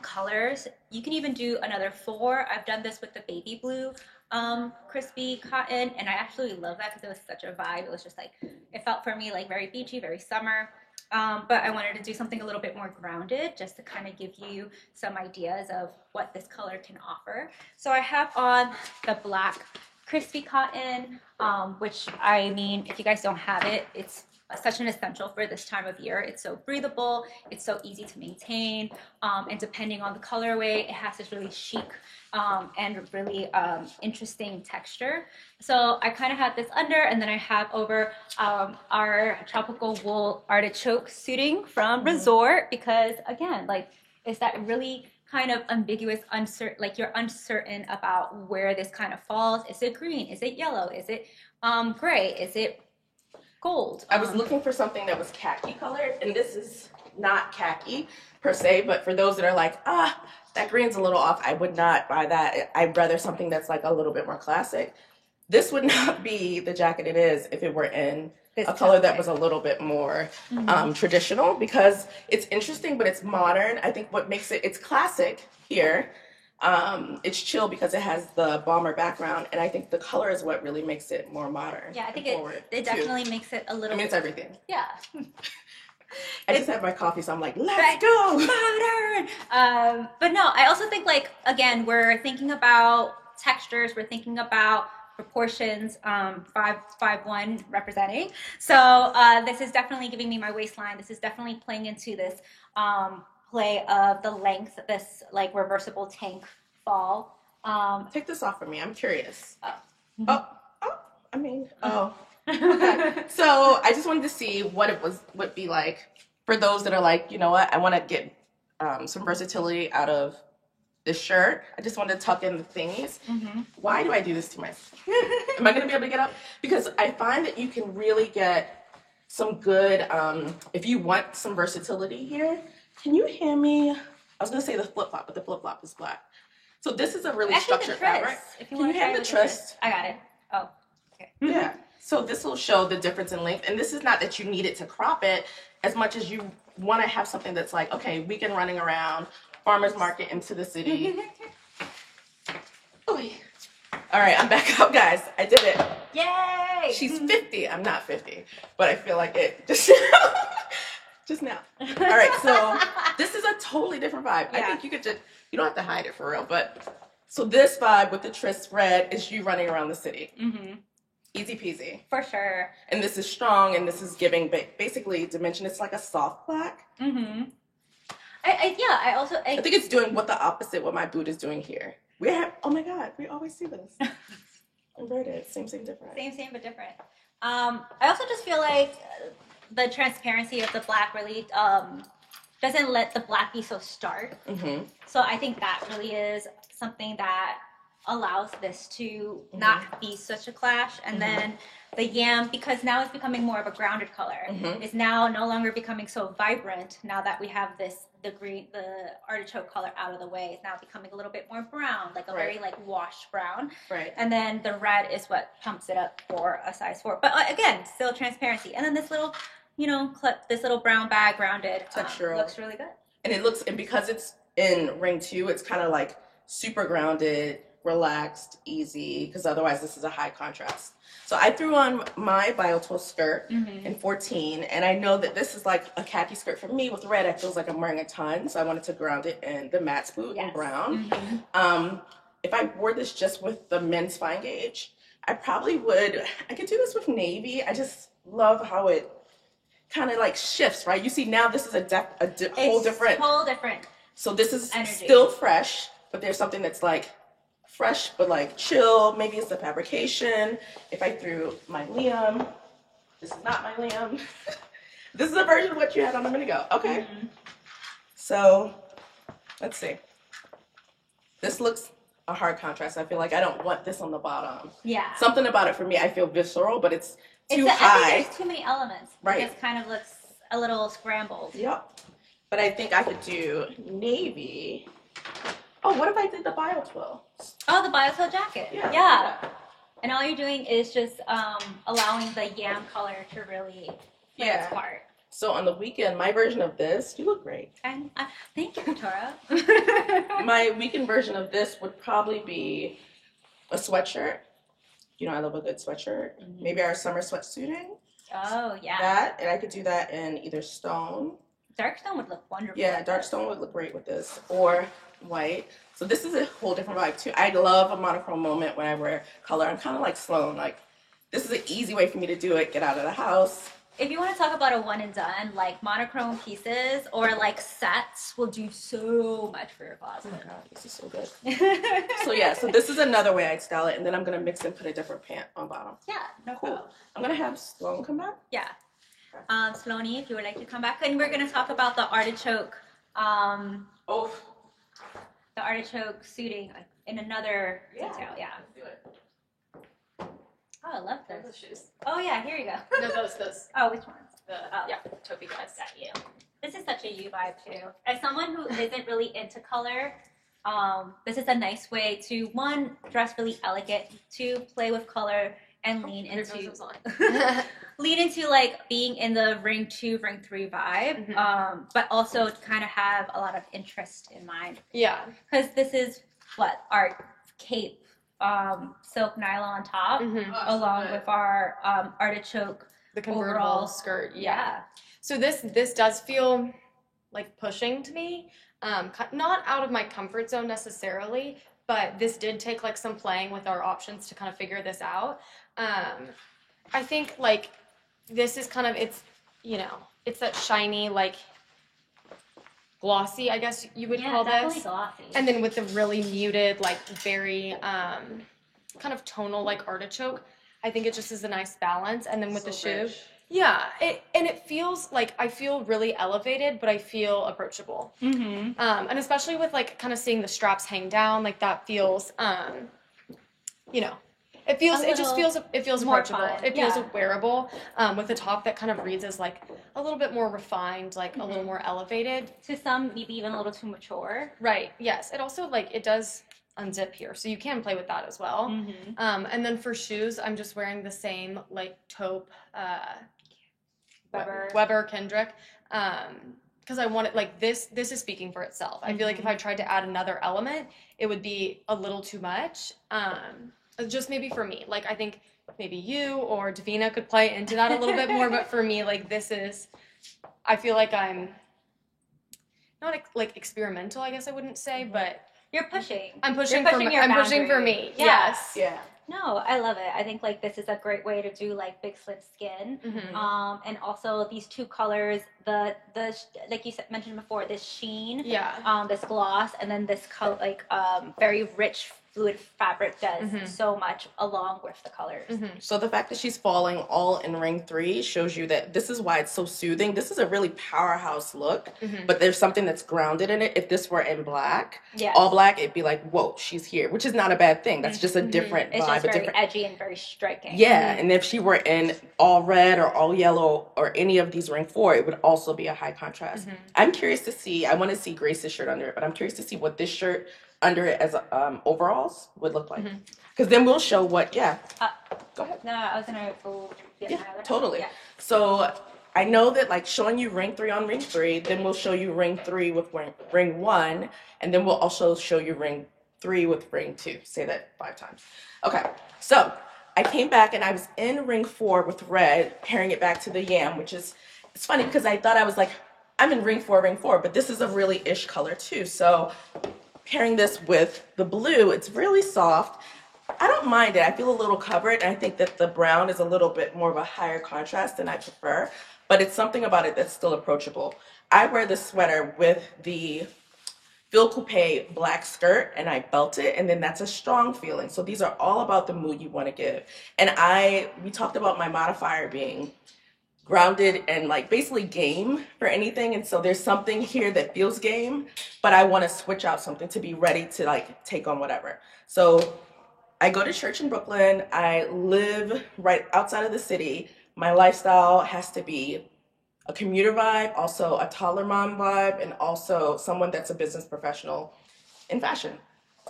Speaker 2: colors. You can even do another 4. I've done this with the baby blue crispy cotton, and I absolutely love that because it was such a vibe. It was just like, it felt for me like very beachy, very summer. But I wanted to do something a little bit more grounded just to kind of give you some ideas of what this color can offer. So I have on the black crispy cotton, which I mean, if you guys don't have it, it's such an essential for this time of year. It's so breathable, it's so easy to maintain, and depending on the colorway, it has this really chic and really interesting texture. So I kind of had this under, and then I have over our tropical wool artichoke suiting from Resort, because again, like, it's that really kind of ambiguous, uncertain, like you're uncertain about where this kind of falls. Is it green? Is it yellow? Is it gray? Is it gold?
Speaker 1: I was looking for something that was khaki colored, and this is not khaki per se, but for those that are like, that green's a little off, I would not buy that. I'd rather something that's like a little bit more classic. This would not be the jacket it is if it were in a color that was a little bit more traditional, because it's interesting, but it's modern. I think what makes it's classic here. It's chill because it has the bomber background, and I think the color is what really makes it more modern.
Speaker 2: Yeah, I think it definitely makes it a little.
Speaker 1: I mean, it's everything.
Speaker 2: Yeah.
Speaker 1: I just had my coffee, so I'm like, let's go
Speaker 2: modern. But no, I also think like again, we're thinking about textures. We're thinking about proportions. 5'1" representing. So this is definitely giving me my waistline. This is definitely playing into this play of the length. This like reversible tank fall.
Speaker 1: Take this off for me. I'm curious.
Speaker 2: Oh.
Speaker 1: Okay. So I just wanted to see what it would be like for those that are like, you know what, I want to get some versatility out of this shirt. I just want to tuck in the thingies. Why do I do this to myself? Am I going to be able to get up? Because I find that you can really get some good, if you want some versatility here. Can you hand me, I was going to say the flip-flop, but the flip-flop is black. So this is a really structured fabric. Can you hand the twist?
Speaker 2: I got it. Oh, okay.
Speaker 1: Yeah. So this will show the difference in length. And this is not that you need it to crop it as much as you want to have something that's like, okay, weekend running around, farmer's market into the city. Oh, yeah. All right, I'm back up, guys. I did it.
Speaker 2: Yay!
Speaker 1: She's 50. I'm not 50, but I feel like it just now. All right, so this is a totally different vibe. Yeah. I think you could just, you don't have to hide it for real, but so this vibe with the tryst red is you running around the city. Easy peasy.
Speaker 2: For sure.
Speaker 1: And this is strong, and this is giving basically dimension. It's like a soft black.
Speaker 2: I
Speaker 1: think it's doing what the opposite what my boot is doing here. We have, oh my God, we always see this. Inverted, same, different.
Speaker 2: Same, but different. I also just feel like the transparency of the black really doesn't let the black be so stark. So I think that really is something that allows this to not be such a clash. And then the yam, because now it's becoming more of a grounded color, is now no longer becoming so vibrant. Now that we have this, the artichoke color out of the way, it's now becoming a little bit more brown, like a very like washed brown. And then the red is what pumps it up for a size 4. But again, still transparency. And then this little, clip, this little brown bag grounded texture looks really good.
Speaker 1: And it looks, and because it's in ring 2, it's kind of like super grounded, relaxed, easy, because otherwise this is a high contrast. So I threw on my BioTool skirt in 14, and I know that this is like a khaki skirt for me. With red, I feels like I'm wearing a ton, so I wanted to ground it in the Matt's boot in brown. If I wore this just with the men's fine gauge, I probably would, I could do this with navy. I just love how it kind of like shifts, right? You see now this is a whole different. So this is still fresh, but there's something that's like fresh, but like chill. Maybe it's the fabrication. If I threw my Liam, this is not my Liam. This is a version of what you had on a minute ago. Okay. So let's see. This looks a hard contrast. I feel like I don't want this on the bottom.
Speaker 2: Yeah.
Speaker 1: Something about it for me, I feel visceral, but it's too high.
Speaker 2: I think there's too many elements. Right. It kind of looks a little scrambled.
Speaker 1: Yep. But I think I could do navy. Oh, what if I did the BioTwill?
Speaker 2: Oh, the BioTwill jacket. Yeah. And all you're doing is just allowing the yam color to really play its part.
Speaker 1: So on the weekend, my version of this, you look great.
Speaker 2: And thank you, Victoria.
Speaker 1: My weekend version of this would probably be a sweatshirt. I love a good sweatshirt. Maybe our summer sweatsuiting.
Speaker 2: Oh, yeah.
Speaker 1: That, and I could do that in either stone.
Speaker 2: Dark stone would look wonderful.
Speaker 1: Yeah, dark stone would look great with this. Or white. So this is a whole different vibe too. I love a monochrome moment when I wear color. I'm kind of like Sloan. Like, this is an easy way for me to do it. Get out of the house.
Speaker 2: If you want to talk about a one and done, like monochrome pieces or like sets will do so much for your closet.
Speaker 1: Oh my God, this is so good. So this is another way I'd style it, and then I'm gonna mix and put a different pant on bottom.
Speaker 2: Yeah, no problem.
Speaker 1: I'm gonna have Sloan come back.
Speaker 2: Yeah. Sloanie, if you would like to come back, and we're gonna talk about the artichoke. The artichoke suiting in another detail. Yeah.
Speaker 1: Let's do it.
Speaker 2: Oh, I love those.
Speaker 3: Those shoes.
Speaker 2: Oh yeah, here you go.
Speaker 3: No, those.
Speaker 2: Oh, which ones?
Speaker 3: The Toby guys.
Speaker 2: Got you. This is such such a you vibe too. As someone who isn't really into color, this is a nice way to, one, dress really elegant, two, play with color and lean
Speaker 3: Here goes
Speaker 2: into
Speaker 3: the song.
Speaker 2: lean into like being in the ring 2, ring 3 vibe, but also kind of have a lot of interest in mind.
Speaker 3: Yeah.
Speaker 2: Because this is what our cape, silk nylon top, along with our artichoke
Speaker 3: The convertible
Speaker 2: overall
Speaker 3: skirt.
Speaker 2: Yeah.
Speaker 3: So this does feel like pushing to me. Not out of my comfort zone necessarily, but this did take like some playing with our options to kind of figure this out. I think like this is kind of, it's, you know, it's that shiny, like glossy, I guess you would call
Speaker 2: definitely
Speaker 3: this.
Speaker 2: glossy.
Speaker 3: And then with the really muted, like very kind of tonal, like artichoke, I think it just is a nice balance. And then with the shoe, yeah, it feels like I feel really elevated, but I feel approachable. And especially with like kind of seeing the straps hang down, like that feels, you know, it just feels
Speaker 2: more
Speaker 3: approachable.
Speaker 2: fun.
Speaker 3: It feels wearable, with a top that kind of reads as like a little bit more refined, like a little more elevated.
Speaker 2: To some, maybe even a little too mature.
Speaker 3: Right. Yes. It also like it does unzip here, so you can play with that as well. And then for shoes, I'm just wearing the same like taupe Weber Kendrick, because I want it like this is speaking for itself. I feel like if I tried to add another element, it would be a little too much. Just maybe for me, like I think maybe you or Davina could play into that a little bit more, but for me, like this is, I feel like I'm not like experimental, I guess I wouldn't say, but
Speaker 2: You're pushing.
Speaker 3: I'm pushing
Speaker 2: You're pushing
Speaker 3: for
Speaker 2: your
Speaker 3: I'm pushing for
Speaker 2: boundary.
Speaker 3: me.
Speaker 2: Yeah.
Speaker 3: Yes.
Speaker 1: Yeah.
Speaker 2: No, I love it. I think like this is a great way to do like big slit skin, and also these two colors, the like you mentioned before, this sheen, this gloss, and then this color, like very rich fluid fabric does so much along with the colors.
Speaker 1: So the fact that she's falling all in ring 3 shows you that this is why it's so soothing. This is a really powerhouse look, but there's something that's grounded in it. If this were in black, all black, it'd be like, whoa, she's here, which is not a bad thing. That's just a different
Speaker 2: It's
Speaker 1: vibe.
Speaker 2: just very edgy and very striking.
Speaker 1: Yeah, and if she were in all red or all yellow or any of these ring 4, it would also be a high contrast. I'm curious to see, I want to see Grace's shirt under it, but I'm curious to see what this shirt under it as overalls would look like. Because then we'll show what, go ahead.
Speaker 2: No, I was going to go get my other
Speaker 1: Totally.
Speaker 2: Yeah.
Speaker 1: So I know that like showing you ring 3 on ring 3, then we'll show you ring 3 with ring 1, and then we'll also show you ring 3 with ring 2. Say that 5 times. Okay, so I came back and I was in ring 4 with red, pairing it back to the yam, which is, it's funny because I thought I was like, I'm in ring 4, but this is a really ish color too. So pairing this with the blue, it's really soft. I don't mind it. I feel a little covered, and I think that the brown is a little bit more of a higher contrast than I prefer, but it's something about it that's still approachable. I wear this sweater with the Phil Coupe black skirt, and I belt it, and then that's a strong feeling. So these are all about the mood you want to give. And we talked about my modifier being grounded and like basically game for anything, and so there's something here that feels game, but I want to switch out something to be ready to like take on whatever. So I go to church in Brooklyn. I live right outside of the city. My lifestyle has to be a commuter vibe, also a taller mom vibe, and also someone that's a business professional in fashion.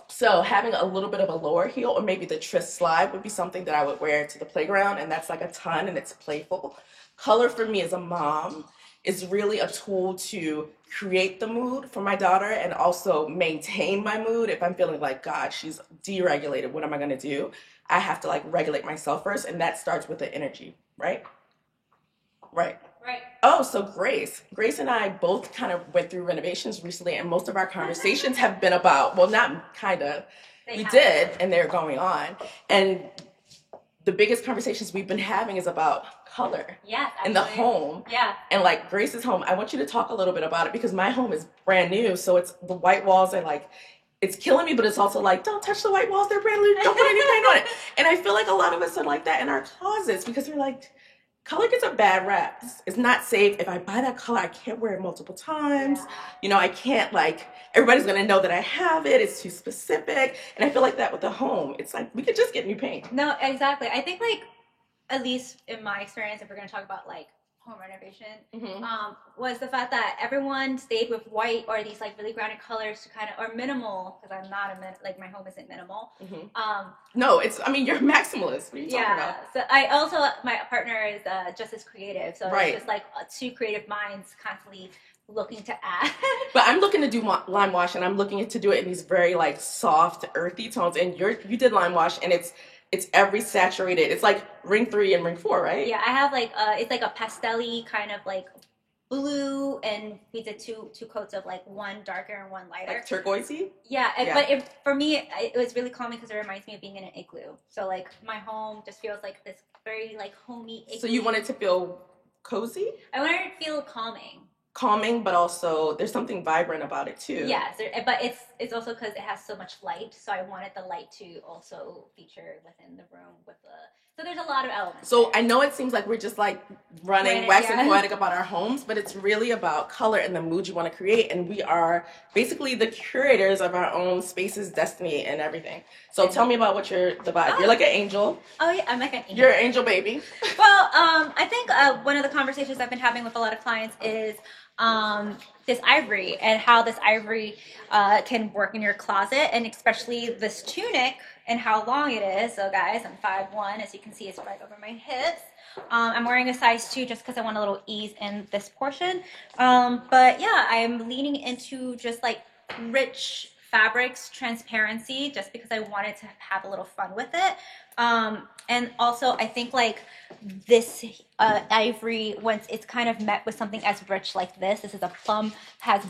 Speaker 1: So having a little bit of a lower heel, or maybe the tryst slide, would be something that I would wear to the playground, and that's like a ton, and it's playful. Color for me as a mom is really a tool to create the mood for my daughter and also maintain my mood. If I'm feeling like, God, she's deregulated, what am I gonna do? I have to like regulate myself first, and that starts with the energy, right? Right. Oh, so Grace and I both kind of went through renovations recently, and most of our conversations have been about, well, not kind of, we did, and they're going on. And the biggest conversations we've been having is about color in the home.
Speaker 2: Yeah.
Speaker 1: And like Grace's home, I want you to talk a little bit about it because my home is brand new. So it's the white walls are like, it's killing me, but it's also like, don't touch the white walls. They're brand new. Don't put any paint on it. And I feel like a lot of us are like that in our closets because we're like, color gets a bad rap. It's not safe. If I buy that color, I can't wear it multiple times.
Speaker 2: Yeah.
Speaker 1: You know, I can't like, everybody's gonna know that I have it. It's too specific. And I feel like that with the home. It's like, we could just get new paint.
Speaker 2: No, exactly. I think like, at least in my experience, if we're going to talk about like home renovation
Speaker 1: Mhm.
Speaker 2: was the fact that everyone stayed with white or these like really grounded colors to kind of, or minimal, because I'm not like my home isn't minimal.
Speaker 1: Mhm.
Speaker 2: Um,
Speaker 1: No, I mean, you're maximalist. What are you talking
Speaker 2: yeah.
Speaker 1: about?
Speaker 2: So I also, my partner is just as creative. So
Speaker 1: Right.
Speaker 2: it's just like two creative minds constantly looking to add.
Speaker 1: But I'm looking to do lime wash, and I'm looking to do it in these very like soft, earthy tones. And you did lime wash, and it's every saturated. It's like ring 3 and ring 4, right?
Speaker 2: Yeah, I have like it's like a pastel-y kind of like blue, and we did two coats of like one darker and one lighter.
Speaker 1: Like turquoisey.
Speaker 2: Yeah,
Speaker 1: Yeah.
Speaker 2: but for me, it was really calming because it reminds me of being in an igloo. So like my home just feels like this very like homey igloo.
Speaker 1: So you want it to feel cozy,
Speaker 2: I want it to feel
Speaker 1: calming, but also there's something vibrant about it too.
Speaker 2: Yes, but it's also because it has so much light. So I wanted the light to also feature within the room with the. So there's a lot of elements.
Speaker 1: So I know it seems like we're just like running, waxing poetic about our homes, but it's really about color and the mood you want to create. And we are basically the curators of our own spaces, destiny, and everything. So tell me about the vibe. You're like an angel.
Speaker 2: Oh yeah, I'm like an angel.
Speaker 1: You're an angel baby.
Speaker 2: Well, I think one of the conversations I've been having with a lot of clients is this ivory and how this ivory can work in your closet, and especially this tunic and how long it is. So guys, I'm 5'1", as you can see, it's right over my hips. I'm wearing a size 2 just because I want a little ease in this portion. But yeah, I'm leaning into just like rich fabrics, transparency, just because I wanted to have a little fun with it. And also I think like this ivory, once it's kind of met with something as rich like this is a plum, has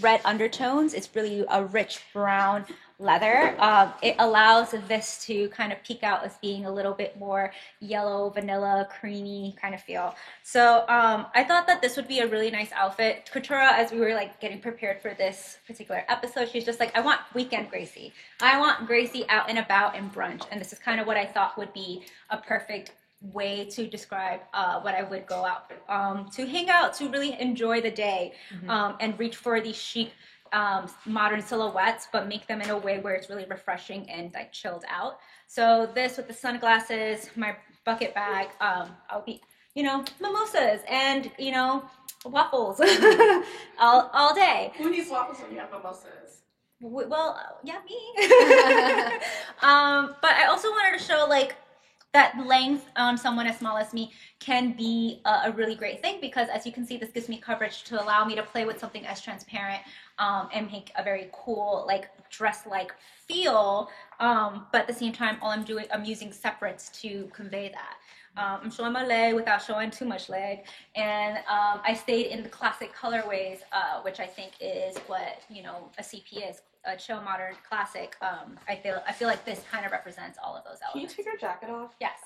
Speaker 2: red undertones. It's really a rich brown leather. It allows this to kind of peek out as being a little bit more yellow, vanilla, creamy kind of feel. So I thought that this would be a really nice outfit. Katura, as we were like getting prepared for this particular episode, she's just like, I want weekend Gracie. I want Gracie out and about and brunch. And this is kind of what I thought would be a perfect way to describe what I would go out to hang out, to really enjoy the day, and reach for these chic modern silhouettes, but make them in a way where it's really refreshing and like chilled out. So this with the sunglasses, my bucket bag, I'll be, mimosas and, waffles all day.
Speaker 1: Who needs waffles when you have mimosas?
Speaker 2: Well, yeah, me. But I also wanted to show like that length on someone as small as me can be a really great thing, because as you can see, this gives me coverage to allow me to play with something as transparent and make a very cool like dress-like feel. But at the same time, I'm using separates to convey that. I'm showing my leg without showing too much leg, and I stayed in the classic colorways, which I think is what a CP is. A chill modern classic. I feel like this kind of represents all of those elements.
Speaker 1: Can you take your jacket off?
Speaker 2: Yes.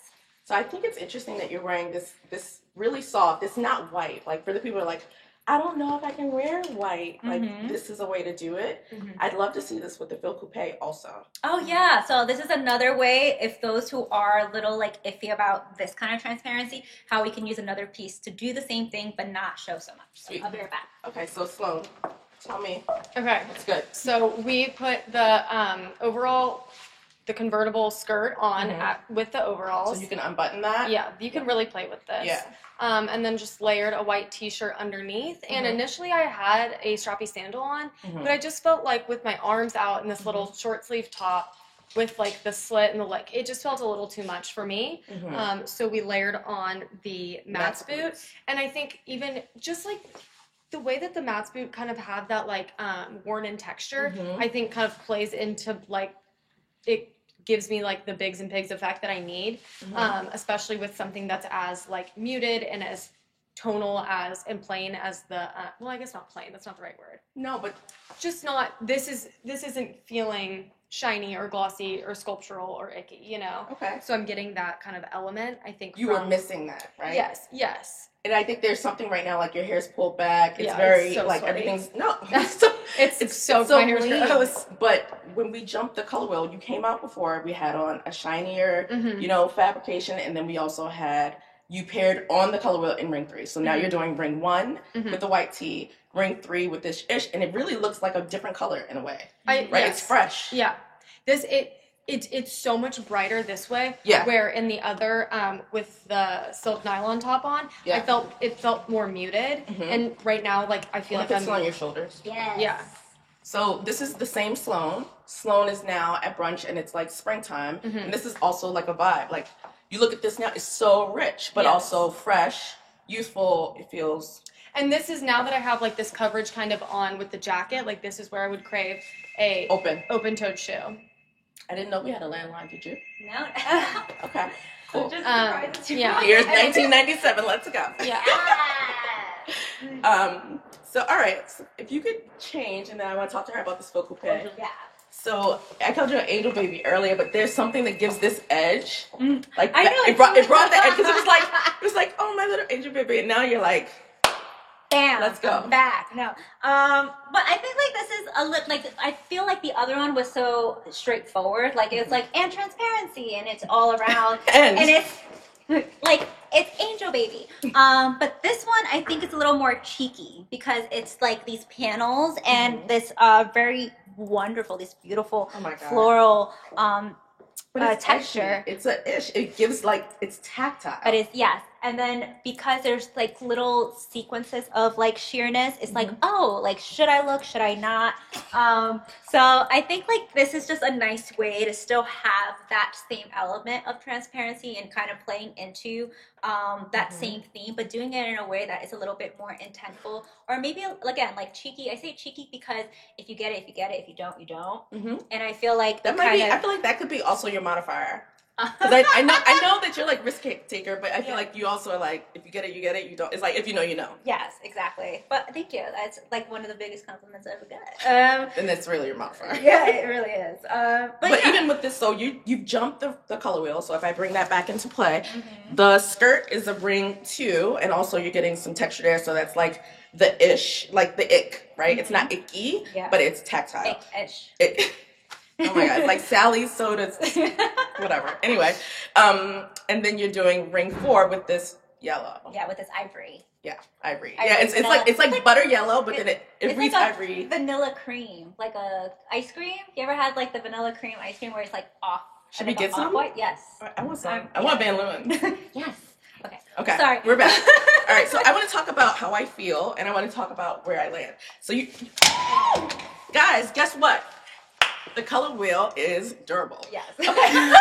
Speaker 1: So I think it's interesting that you're wearing this really soft. It's not white. Like for the people who are like, I don't know if I can wear white. Like this is a way to do it. I'd love to see this with the fil coupe also.
Speaker 2: Oh yeah. So this is another way, if those who are a little like iffy about this kind of transparency, how we can use another piece to do the same thing but not show so much. So I'll be right back.
Speaker 1: Okay, so Sloan, tell me.
Speaker 3: Okay.
Speaker 1: That's good.
Speaker 3: So we put the the convertible skirt on with the overalls.
Speaker 1: So you can unbutton that?
Speaker 3: Yeah, you can really play with this.
Speaker 1: Yeah.
Speaker 3: And then just layered a white t-shirt underneath. And initially I had a strappy sandal on, but I just felt like with my arms out in this little short sleeve top with like the slit and the leg, it just felt a little too much for me. So we layered on the Mats boot. And I think even just like the way that the Mats boot kind of have that like worn-in texture, I think kind of plays into like, it gives me like the bigs and pigs effect that I need, especially with something that's as like muted and as tonal as and plain as the well, I guess not plain, that's not the right word.
Speaker 1: No, but
Speaker 3: just not, this isn't feeling shiny or glossy or sculptural or icky,
Speaker 1: Okay.
Speaker 3: So I'm getting that kind of element, I think.
Speaker 1: You were missing that, right?
Speaker 3: Yes.
Speaker 1: And I think there's something right now, like your hair's pulled back. It's
Speaker 3: it's so
Speaker 1: like
Speaker 3: sweaty.
Speaker 1: everything's no.
Speaker 3: It's so
Speaker 1: my
Speaker 3: hair's
Speaker 1: lean.
Speaker 3: gross.
Speaker 1: But when we jumped the color wheel, you came out before. We had on a shinier, fabrication, and then we also had you paired on the color wheel in ring 3. So now you're doing ring 1 with the white tee, ring 3 with this ish, and it really looks like a different color in a way. Right? Yes. It's fresh.
Speaker 3: Yeah. It's so much brighter this way.
Speaker 1: Yeah.
Speaker 3: Where in the other, with the silk nylon top on,
Speaker 1: Yeah.
Speaker 3: it felt more muted. And right now, like I feel
Speaker 1: Like
Speaker 3: like
Speaker 1: it's
Speaker 3: I'm
Speaker 1: on your shoulders.
Speaker 2: Yes.
Speaker 3: Yeah.
Speaker 1: So this is the same Sloan. Sloan is now at brunch and it's like springtime. And this is also like a vibe. Like you look at this now, it's so rich, but
Speaker 3: Yes.
Speaker 1: also fresh, youthful. It feels.
Speaker 3: And this is now that I have like this coverage kind of on with the jacket. Like this is where I would crave a open-toed shoe.
Speaker 1: I didn't know we had a landline. Did you?
Speaker 2: No.
Speaker 1: Okay. Cool.
Speaker 2: Just surprised it's
Speaker 3: yeah.
Speaker 1: Here's 1997. Let's go.
Speaker 3: Yeah.
Speaker 1: So all right. So if you could change, and then I want to talk to her about this faux coupe.
Speaker 2: Yeah.
Speaker 1: So I called you an angel baby earlier, but there's something that gives this edge. Like
Speaker 2: I know,
Speaker 1: it brought the edge because it was like oh my little angel baby, and now you're like
Speaker 2: Bam.
Speaker 1: Let's go.
Speaker 2: I'm back. No. But I think like this is a like I feel like the other one was so straightforward. Like it's like and transparency and it's all around
Speaker 1: And-
Speaker 2: it's like it's angel baby. But this one I think it's a little more cheeky because it's like these panels and this very wonderful, this beautiful
Speaker 1: Oh my God.
Speaker 2: floral
Speaker 1: but it's
Speaker 2: texture.
Speaker 1: edgy. It's a ish. It gives like it's tactile.
Speaker 2: But it's yes, and then because there's like little sequences of like sheerness, it's like oh, like should I look? Should I not? So I think like this is just a nice way to still have that same element of transparency and kind of playing into that same theme, but doing it in a way that is a little bit more intentful, or maybe again like cheeky. I say cheeky because if you get it, if you get it. If you don't, you don't. And I feel like
Speaker 1: that might be. I feel like that could be also your modifier. Because I know that you're like risk taker, but I feel like you also are like if you get it, you get it. You don't. It's like if you know, you know.
Speaker 2: Yes, exactly. But thank you. That's like one of the biggest compliments I ever got.
Speaker 1: And that's really your modifier.
Speaker 2: Yeah, it really is.
Speaker 1: But
Speaker 2: yeah.
Speaker 1: even with this, so you've jumped the color wheel. So if I bring that back into play, the skirt is a ring too, and also you're getting some texture there. So that's like the ish, like the ick, right? It's not icky, but it's tactile.
Speaker 2: Ish.
Speaker 1: Oh my god, it's like Sally's sodas, whatever. Anyway, and then you're doing ring 4 with this yellow.
Speaker 2: Yeah, with this ivory.
Speaker 1: Yeah, ivory.
Speaker 2: Ivory
Speaker 1: Yeah, it's like butter yellow, but then it
Speaker 2: it's
Speaker 1: reads
Speaker 2: like a
Speaker 1: ivory.
Speaker 2: vanilla cream, like a ice cream. You ever had like the vanilla cream ice cream where it's like off?
Speaker 1: Should
Speaker 2: and
Speaker 1: we
Speaker 2: it's
Speaker 1: get some?
Speaker 2: off-white? Yes.
Speaker 1: I want some. I want Van Leeuwen.
Speaker 2: Yes. Okay.
Speaker 1: Okay,
Speaker 2: Sorry.
Speaker 1: we're back. All right, so I want to talk about how I feel, and I want to talk about where I land. So you guys, guess what? The color wheel is durable.
Speaker 2: Yes.
Speaker 1: Okay.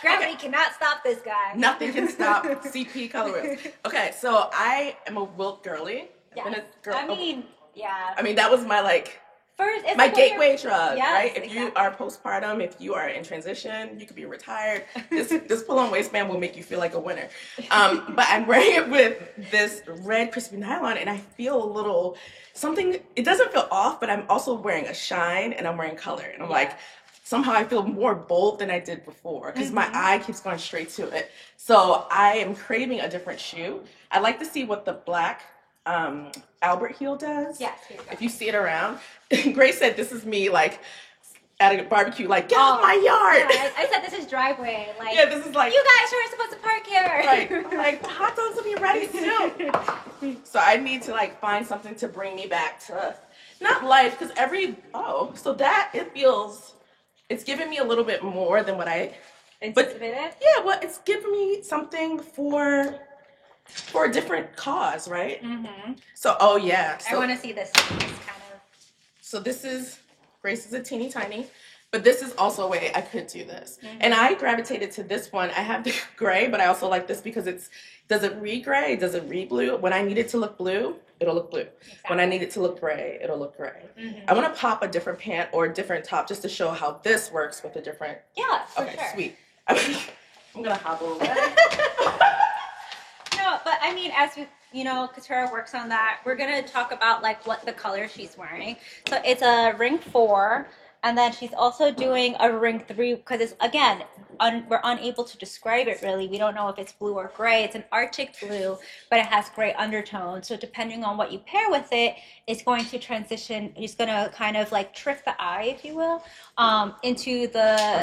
Speaker 2: Gravity cannot stop this guy.
Speaker 1: Nothing can stop CP color wheels. Okay, so I am a Wilt girly.
Speaker 2: Yes.
Speaker 1: And a girl,
Speaker 2: I mean,
Speaker 1: that was my like
Speaker 2: first, it's
Speaker 1: my
Speaker 2: like when
Speaker 1: gateway
Speaker 2: you're-
Speaker 1: drug,
Speaker 2: Yes,
Speaker 1: right? If
Speaker 2: exactly.
Speaker 1: you are postpartum, if you are in transition, you could be retired. This pull-on waistband will make you feel like a winner. But I'm wearing it with this red crispy nylon, and I feel a little something. It doesn't feel off, but I'm also wearing a shine, and I'm wearing color, and I'm like. Somehow I feel more bold than I did before because my eye keeps going straight to it. So I am craving a different shoe. I'd like to see what the black Albert heel does.
Speaker 2: Yes. Here you go.
Speaker 1: If you see it around. Grace said this is me like at a barbecue, like, get off my yard.
Speaker 2: Yeah, I said this is driveway. Like,
Speaker 1: Yeah, this is like,
Speaker 2: you guys aren't supposed to park here.
Speaker 1: right. I'm like, the hot dogs will be ready soon. So I need to like find something to bring me back to, not life, because so that, it feels, it's giving me a little bit more than what I
Speaker 2: Anticipated?
Speaker 1: Yeah, well, it's giving me something for a different cause, right?
Speaker 2: Mm-hmm.
Speaker 1: So, oh yeah.
Speaker 2: I
Speaker 1: So,
Speaker 2: want to see this kind of.
Speaker 1: so this is, Grace is a teeny tiny, but this is also a way I could do this. And I gravitated to this one. I have the gray, but I also like this because does it read gray? Does it read blue? When I need it to look blue, it'll look blue. When I need it to look gray, it'll look gray. I want to pop a different pant or a different top just to show how this works with a different.
Speaker 2: Yeah, for
Speaker 1: Okay,
Speaker 2: sure.
Speaker 1: sweet. I'm gonna hobble away.
Speaker 2: No, but I mean, as we, Katura works on that, we're gonna talk about like what the color she's wearing. So it's a ring 4, and then she's also doing a ring 3 because it's again we're unable to describe it really. We don't know if it's blue or gray. It's an Arctic blue, but it has gray undertones. So depending on what you pair with it, it's going to transition. It's gonna kind of like trick the eye, if you will, into the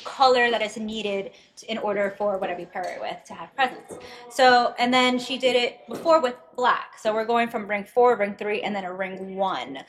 Speaker 2: color that is needed in order for whatever you pair it with to have presence. So, and then she did it before with black. So we're going from ring 4, ring 3, and then a ring 1.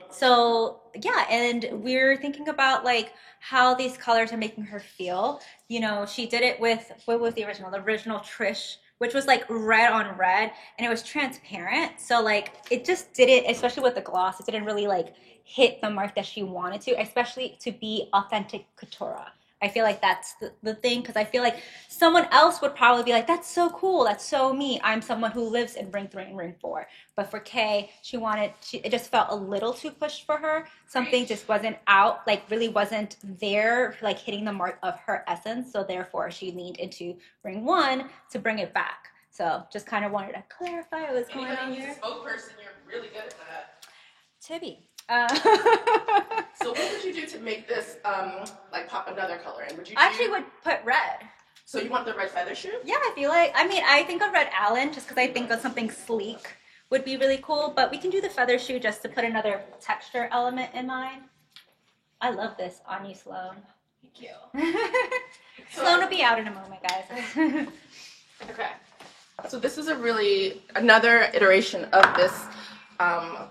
Speaker 2: So yeah, and we're thinking about like how these colors are making her feel. You know, she did it with, what was the original? The original Trish, which was like red on red, and it was transparent. So like it just didn't, especially with the gloss, it didn't really like hit the mark that she wanted to, especially to be authentic Katora. I feel like that's the thing, because I feel like someone else would probably be like, that's so cool, that's so me. I'm someone who lives in ring 3 and ring 4. But for Kay, it just felt a little too pushed for her. Something just wasn't out, like really wasn't there, like hitting the mark of her essence. So therefore she leaned into ring 1 to bring it back. So just kind of wanted to clarify what's going on here.
Speaker 1: Spokesperson, you're really good at that.
Speaker 2: Tibby.
Speaker 1: So what would you do to make this like pop another color in? Would you
Speaker 2: I actually would put red.
Speaker 1: So you want the red feather shoe?
Speaker 2: Yeah, I feel like, I mean, I think of red Allen just because I think of something sleek would be really cool, but we can do the feather shoe just to put another texture element in mine. I love this on you, Sloan.
Speaker 1: Thank you.
Speaker 2: Sloan will be out in a moment, guys.
Speaker 3: Okay.
Speaker 1: So this is another iteration of this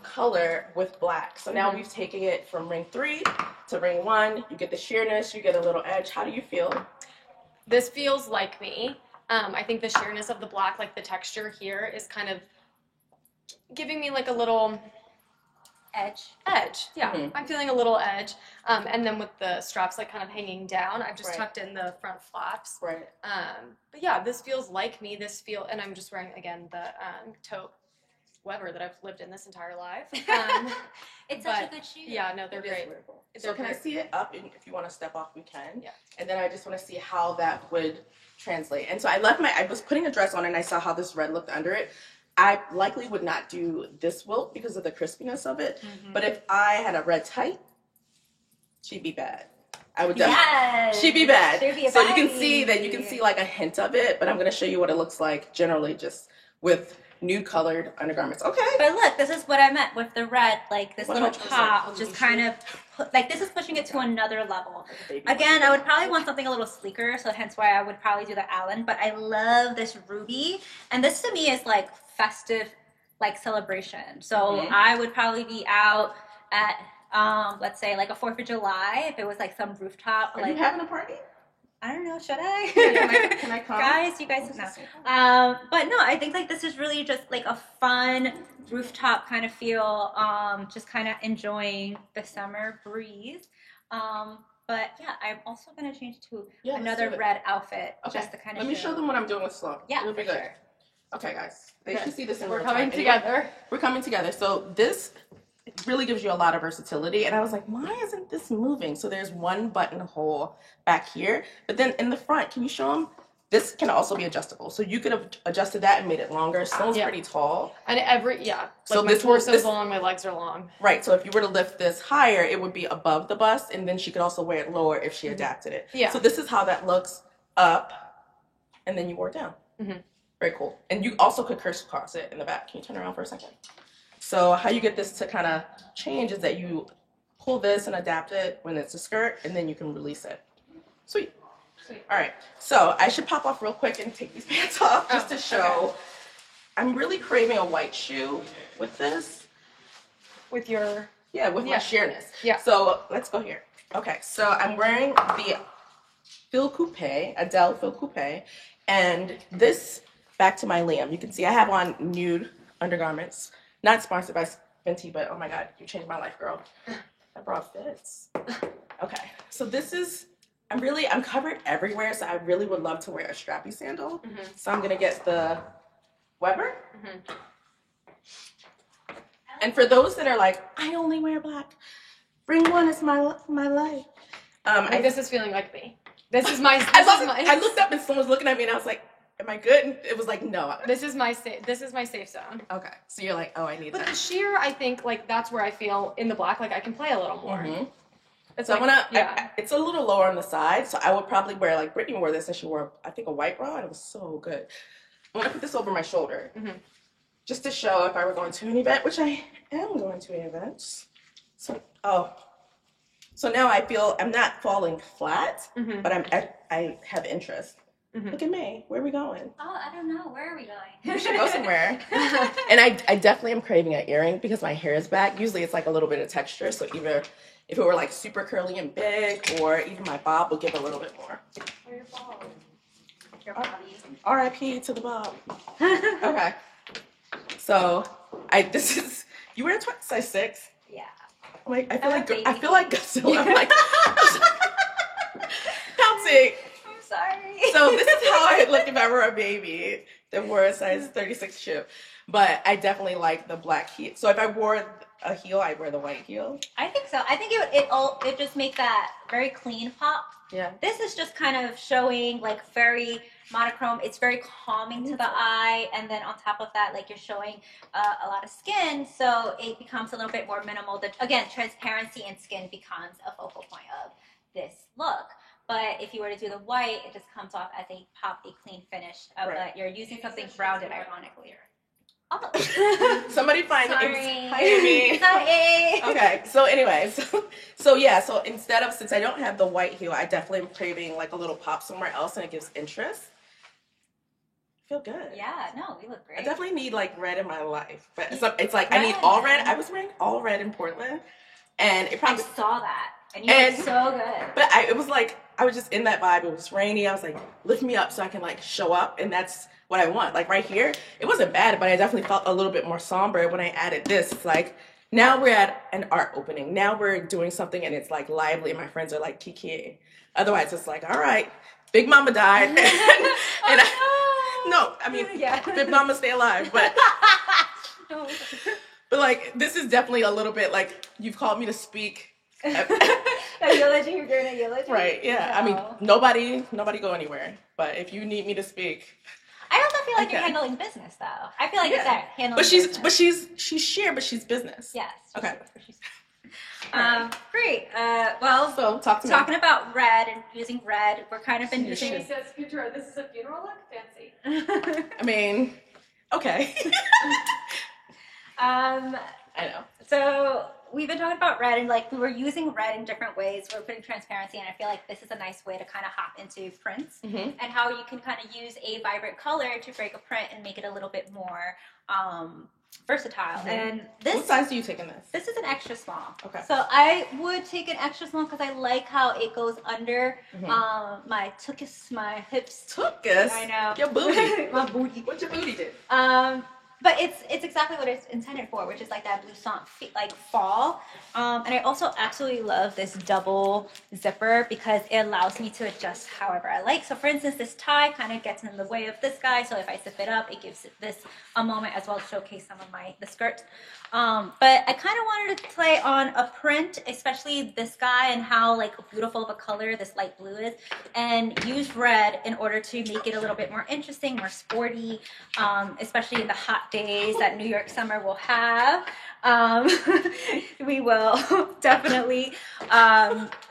Speaker 1: color with black. So now we've taken it from ring 3 to ring 1. You get the sheerness, you get a little edge. How do you feel?
Speaker 3: This feels like me. I think the sheerness of the black, like the texture here, is kind of giving me like a little
Speaker 2: Edge.
Speaker 3: Yeah, I'm feeling a little edge. And then with the straps like kind of hanging down, I've just tucked in the front flaps.
Speaker 1: Right.
Speaker 3: But yeah, this feels like me. And I'm just wearing, again, the taupe Weber that I've lived in this entire life.
Speaker 2: It's such a good shoe.
Speaker 3: Yeah, no, they're great.
Speaker 1: So can I see it up? And if you want to step off, we can.
Speaker 3: Yeah.
Speaker 1: And then I just want to see how that would translate. And so I was putting a dress on and I saw how this red looked under it. I likely would not do this wilt because of the crispiness of it. But if I had a red tight, she'd be bad. I would definitely. She'd be bad. So you can see like a hint of it, but I'm going to show you what it looks like generally just with nude colored undergarments. Okay.
Speaker 2: But look, this is what I meant with the red, like this little
Speaker 1: 100%.
Speaker 2: pop, just kind of, like this is pushing it to another level. Again, I would probably want something a little sleeker, so hence why I would probably do the Allen, but I love this ruby, and this to me is like festive, like celebration. So I would probably be out at, let's say like a 4th of July, if it was like some rooftop.
Speaker 1: Are you having a party?
Speaker 2: I don't know, should I?
Speaker 1: Can I come?
Speaker 2: Guys, you guys know. But no, I think like this is really just like a fun rooftop kind of feel, just kind of enjoying the summer breeze. But yeah, I'm also going to change to another red outfit just to kind of
Speaker 1: Let me show them what I'm doing with Sloan.
Speaker 2: Yeah,
Speaker 1: it'll be
Speaker 2: for
Speaker 1: good.
Speaker 2: sure.
Speaker 1: Okay, guys. They should see this in
Speaker 3: We're
Speaker 1: real
Speaker 3: coming
Speaker 1: time.
Speaker 3: together.
Speaker 1: We're coming together. So this really gives you a lot of versatility. And I was like, why isn't this moving? So there's one buttonhole back here. But then in the front, can you show them? This can also be adjustable. So you could have adjusted that and made it longer. Sloan's pretty tall.
Speaker 3: And
Speaker 1: So
Speaker 3: like my torso's long, my legs are long.
Speaker 1: Right. So if you were to lift this higher, it would be above the bust. And then she could also wear it lower if she adapted it.
Speaker 3: Yeah.
Speaker 1: So this is how that looks up. And then you wore it down. Very cool. And you also could crisscross it in the back. Can you turn around for a second? So how you get this to kind of change is that you pull this and adapt it when it's a skirt, and then you can release it. Sweet. All right. So I should pop off real quick and take these pants off just to show. Okay. I'm really craving a white shoe with this.
Speaker 3: With your...
Speaker 1: Yeah, with my sheerness.
Speaker 3: Yeah.
Speaker 1: So let's go here. Okay. So I'm wearing the Phil Coupe, Adele Phil Coupe, and this, back to my Liam. You can see I have on nude undergarments. Not sponsored by Fenty, but oh my God, you changed my life, girl. That bra fits. Okay, so this is, I'm covered everywhere, so I really would love to wear a strappy sandal. So I'm gonna get the Weber. And for those that are like, I only wear black, ring 1 is my life.
Speaker 3: this is feeling like me. This is my.
Speaker 1: I looked up and someone was looking at me and I was like, am I good? And it was like, no.
Speaker 3: This is my safe zone.
Speaker 1: Okay. So you're like, oh, I need that.
Speaker 3: But the sheer, I think, like, that's where I feel in the black, like, I can play a little more.
Speaker 1: It's so like, it's a little lower on the side, so I would probably wear, like, Brittany wore this and she wore, I think, a white bra, and it was so good. I'm going to put this over my shoulder, just to show if I were going to an event, which I am going to an event. So, So now I feel I'm not falling flat,
Speaker 2: Mm-hmm.
Speaker 1: but I have interest.
Speaker 2: Mm-hmm.
Speaker 1: Look at me. Where are we going?
Speaker 2: Oh, I don't know. Where are we going?
Speaker 1: We should go somewhere. And I definitely am craving an earring because my hair is back. Usually it's like a little bit of texture. So either if it were like super curly and big, or even my bob will give a little bit more.
Speaker 2: Where your ball? Your bobby.
Speaker 1: R.I.P. to the bob. Okay. So this is you wear a size 6.
Speaker 2: Yeah.
Speaker 1: Like I
Speaker 2: I'm
Speaker 1: feel like Godzilla. I'm like Kelsey.
Speaker 2: I'm sorry.
Speaker 1: So this is how I look if I were a baby that wore a size 36 shoe. But I definitely like the black heel. So if I wore a heel, I'd wear the white heel.
Speaker 2: I think so. I think it just make that very clean pop.
Speaker 1: Yeah.
Speaker 2: This is just kind of showing like very monochrome. It's very calming to the eye, and then on top of that, like you're showing a lot of skin, so it becomes a little bit more minimal. Again, transparency and skin becomes a focal point of this look. But if you were to do the white, it just comes off as a poppy, clean finish.
Speaker 1: Right.
Speaker 2: But you're using something rounded, ironically. Oh,
Speaker 1: Somebody find
Speaker 2: sorry.
Speaker 1: Hi, Amy.
Speaker 2: Hi.
Speaker 1: Okay. So anyways, so yeah. So since I don't have the white heel, I definitely am craving like a little pop somewhere else, and it gives interest. I feel good.
Speaker 2: Yeah. No, we look great.
Speaker 1: I definitely need like red in my life, but it's like I need all red. I was wearing all red in Portland, and it
Speaker 2: I
Speaker 1: probably
Speaker 2: saw that, and you look so good.
Speaker 1: But it was like I was just in that vibe. It was rainy. I was like, lift me up so I can like show up, and that's what I want. Like right here, it wasn't bad, but I definitely felt a little bit more somber when I added this. It's like now we're at an art opening. Now we're doing something, and it's like lively. And my friends are like kikiing. Otherwise, it's like, all right, Big Mama died, and no, I mean,
Speaker 2: Yeah.
Speaker 1: Big Mama stay alive, but. But like this is definitely a little bit like you've called me to speak.
Speaker 2: A eulogy, you're doing a eulogy?
Speaker 1: Right, yeah.
Speaker 2: No.
Speaker 1: I mean nobody go anywhere. But if you need me to speak.
Speaker 2: I also feel like
Speaker 1: Okay.
Speaker 2: you're handling business though. I feel like
Speaker 1: Yeah.
Speaker 2: it's that handling
Speaker 1: But
Speaker 2: business.
Speaker 1: she's sheer, but she's business.
Speaker 2: Yes.
Speaker 1: Okay.
Speaker 2: Great. Well,
Speaker 1: So talk to me.
Speaker 2: talking about red and using red, we're kind of been using.
Speaker 3: She says, "Future, this is a funeral look. Fancy."
Speaker 1: I mean, okay. I know.
Speaker 2: So we've been talking about red, and like we were using red in different ways. We're putting transparency, and I feel like this is a nice way to kind of hop into prints
Speaker 1: Mm-hmm.
Speaker 2: and how you can kind of use a vibrant color to break a print and make it a little bit more versatile.
Speaker 1: Mhm.
Speaker 2: And
Speaker 1: What
Speaker 2: this
Speaker 1: size do you take in this?
Speaker 2: this is an extra small.
Speaker 1: Okay.
Speaker 2: So I would take an extra small because I like how it goes under
Speaker 1: Mhm.
Speaker 2: my tuchus, my hips.
Speaker 1: Took us.
Speaker 2: I know.
Speaker 1: Your booty.
Speaker 2: My booty.
Speaker 1: What your booty did?
Speaker 2: But it's exactly what it's intended for, which is like that blouson like fall. And I also absolutely love this double zipper because it allows me to adjust however I like. So for instance, this tie kind of gets in the way of this guy. So if I zip it up, it gives this a moment as well to showcase some of the skirt. But I kind of wanted to play on a print, especially this guy and how like beautiful of a color this light blue is, and use red in order to make it a little bit more interesting, more sporty, especially in the hot days that New York summer will have. We will definitely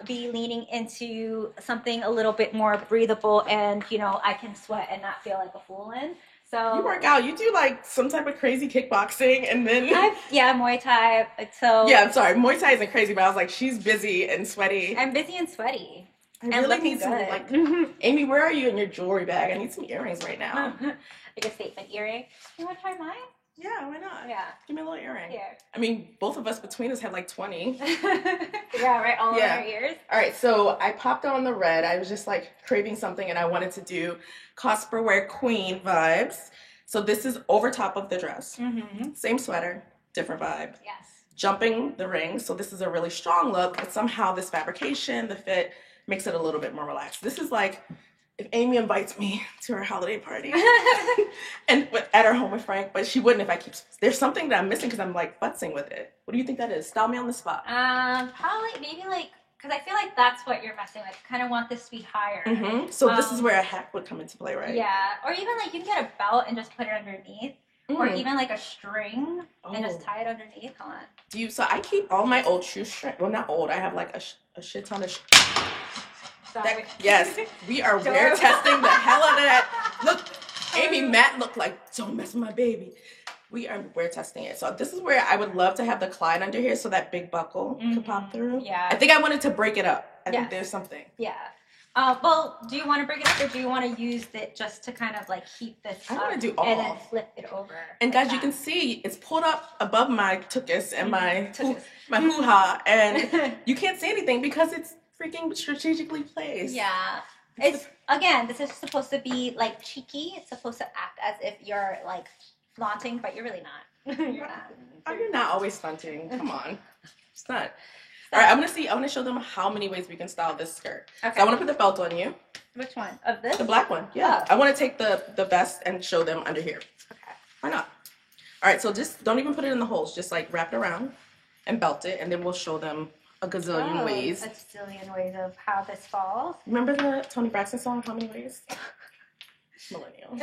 Speaker 2: be leaning into something a little bit more breathable, and I can sweat and not feel like a fool in. So
Speaker 1: You work out. You do like some type of crazy kickboxing, and then
Speaker 2: Muay Thai. So
Speaker 1: yeah. I'm sorry, Muay Thai isn't crazy, but I was like, she's busy and sweaty.
Speaker 2: I'm busy and sweaty.
Speaker 1: I
Speaker 2: and
Speaker 1: really
Speaker 2: looking
Speaker 1: need some
Speaker 2: good.
Speaker 1: like. Amy, where are you in your jewelry bag? I need some earrings right now.
Speaker 2: Like a statement earring. You want to try mine?
Speaker 1: Yeah, why not?
Speaker 2: Yeah.
Speaker 1: Give me a little earring.
Speaker 2: Here.
Speaker 1: I mean, both of us between us have like 20.
Speaker 2: Yeah, right. All
Speaker 1: Yeah.
Speaker 2: over our ears.
Speaker 1: All right, so I popped on the red. I was just like craving something, and I wanted to do Cosper Wear Queen vibes. So this is over top of the dress.
Speaker 2: Mm-hmm.
Speaker 1: Same sweater, different vibe.
Speaker 2: Yes.
Speaker 1: Jumping the ring. So this is a really strong look, but somehow this fabrication, the fit, makes it a little bit more relaxed. This is like if Amy invites me to her holiday party and at her home with Frank, but she wouldn't if I keep. There's something that I'm missing because I'm like futzing with it. What do you think that is? Style me on the spot.
Speaker 2: Probably maybe like because I feel like that's what you're messing with. Kind of want this to be higher.
Speaker 1: Mm-hmm. So this is where a hat would come into play, right?
Speaker 2: Yeah, or even like you can get a belt and just put it underneath, or
Speaker 1: Mm.
Speaker 2: even like a string and just
Speaker 1: Oh.
Speaker 2: tie it underneath. Hold on.
Speaker 1: Do you? So I keep all my old shoestrings. Well, not old. I have like a shit ton of.
Speaker 2: Sorry.
Speaker 1: Yes, we are wear testing the hell out of that. Look, Amy, Matt looked like, don't mess with my baby. we're testing it. So this is where I would love to have the Clyde under here so that big buckle could pop through.
Speaker 2: Yeah.
Speaker 1: I think I wanted to break it up. I think
Speaker 2: Yes.
Speaker 1: there's something.
Speaker 2: Yeah. Well, do you want to break it up or do you want to use it just to kind of like keep this
Speaker 1: I
Speaker 2: up
Speaker 1: wanna do
Speaker 2: and then
Speaker 1: all.
Speaker 2: flip it over?
Speaker 1: And
Speaker 2: like
Speaker 1: guys, you
Speaker 2: that?
Speaker 1: can see it's pulled up above my tuchus and my
Speaker 2: Tuchus.
Speaker 1: my hoo-ha, and you can't see anything because it's freaking strategically placed.
Speaker 2: Yeah. It's again, this is supposed to be like cheeky. It's supposed to act as if you're like flaunting, but you're really not. You're not.
Speaker 1: Oh, you're not always stunting. Come on. It's not. All right, I want to show them how many ways we can style this skirt.
Speaker 2: Okay.
Speaker 1: So I want to put the belt on you.
Speaker 2: Which one? Of this?
Speaker 1: The black one. Yeah.
Speaker 2: Oh.
Speaker 1: I want to take the vest and show them under here.
Speaker 2: Okay.
Speaker 1: Why not? All right, so just don't even put it in the holes. Just like wrap it around and belt it, and then we'll show them a gazillion ways.
Speaker 2: A zillion ways of how this falls.
Speaker 1: Remember the Tony Braxton song, How Many Ways? Millennials.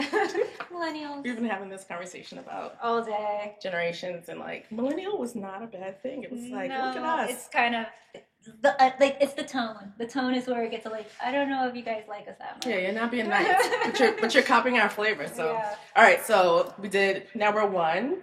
Speaker 2: Millennials.
Speaker 1: We've been having this conversation about
Speaker 2: All day.
Speaker 1: generations, and like millennial was not a bad thing. It was like,
Speaker 2: No,
Speaker 1: look at us.
Speaker 2: it's kind of like it's the tone. The tone is where it gets like I don't know if you guys like us that much.
Speaker 1: Yeah, you're not being nice, but you're copying our flavor. So,
Speaker 2: Yeah.
Speaker 1: all right, so we did. Now we're one,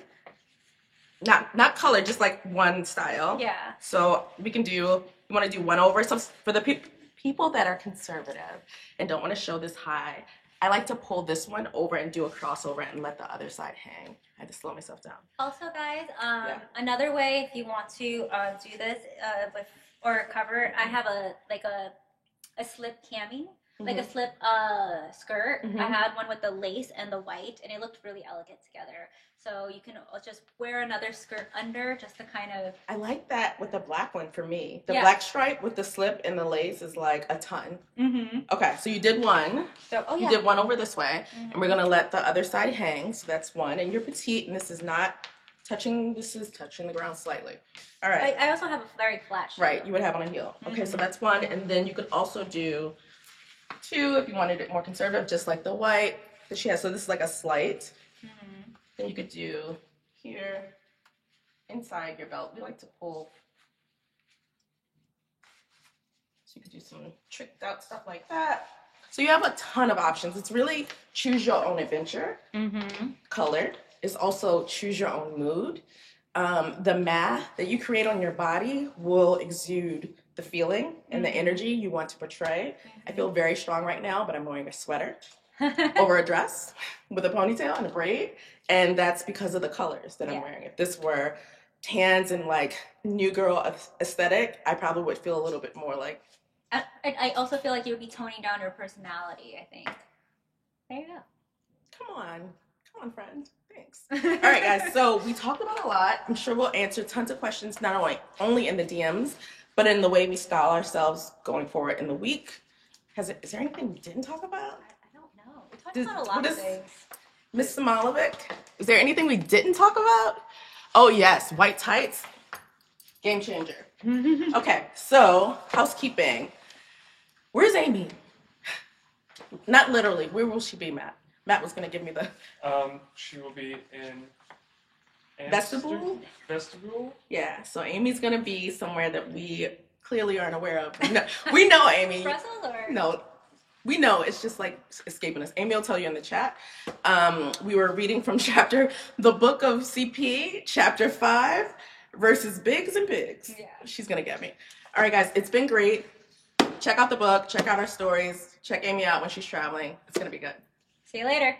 Speaker 1: not color, just like one style.
Speaker 2: Yeah.
Speaker 1: So we can do. We want to do one over. So for the people that are conservative and don't want to show this high, I like to pull this one over and do a crossover and let the other side hang. I had to slow myself down.
Speaker 2: Also, guys,
Speaker 1: Yeah.
Speaker 2: another way if you want to do this with or cover, I have a slip cami, like a slip skirt. I
Speaker 1: Mhm.
Speaker 2: had one with the lace and the white, and it looked really elegant together. So you can just wear another skirt under just to kind of.
Speaker 1: I like that with the black one for me. The
Speaker 2: Yeah.
Speaker 1: black stripe with the slip and the lace is like a ton.
Speaker 2: Mm-hmm.
Speaker 1: Okay, so you did one.
Speaker 2: So
Speaker 1: You did one over this way,
Speaker 2: Mhm.
Speaker 1: and we're gonna let the other side hang. So that's one, and you're petite, and this is not touching. This is touching the ground slightly. All right,
Speaker 2: I also have a very flat shoe.
Speaker 1: right. You would have on a heel. Okay, so that's one, and then you could also do two if you wanted it more conservative, just like the white that she has. So this is like a slight.
Speaker 2: Mhm.
Speaker 1: Then you could do here inside your belt. We like to pull. So you could do some tricked out stuff like that. So you have a ton of options. It's really choose your own adventure.
Speaker 2: Mm-hmm.
Speaker 1: Color is also choose your own mood. The math that you create on your body will exude the feeling and the energy you want to portray. I feel very strong right now, but I'm wearing a sweater over a dress with a ponytail and a braid, and that's because of the colors that I'm
Speaker 2: Yeah.
Speaker 1: wearing. If this were tans and like new girl aesthetic, I probably would feel a little bit more like.
Speaker 2: I also feel like you would be toning down your personality, I think. There you go.
Speaker 1: Come on, friend. Thanks. All right, guys. So we talked about a lot. I'm sure we'll answer tons of questions, not only in the DMs, but in the way we style ourselves going forward in the week. Is there anything we didn't talk about?
Speaker 2: I don't know. We talked
Speaker 1: Does-
Speaker 2: about a
Speaker 1: what
Speaker 2: lot of
Speaker 1: is-
Speaker 2: things.
Speaker 1: Miss Samalovic, is there anything we didn't talk about? Oh, yes. White tights. Game changer. Okay, so housekeeping. Where's Amy? Not literally. Where will she be, Matt? Matt was going to give me the
Speaker 4: She will be in
Speaker 1: vestibule.
Speaker 4: Vestibule.
Speaker 1: Yeah, so Amy's going to be somewhere that we clearly aren't aware of. No, we know Amy.
Speaker 2: Brussels or?
Speaker 1: No, we know. It's just like escaping us. Amy will tell you in the chat. We were reading from the book of CP, chapter 5, verses Bigs and Pigs.
Speaker 2: Yeah.
Speaker 1: She's going to get me. All right, guys, it's been great. Check out the book. Check out our stories. Check Amy out when she's traveling. It's going to be good.
Speaker 2: See you later.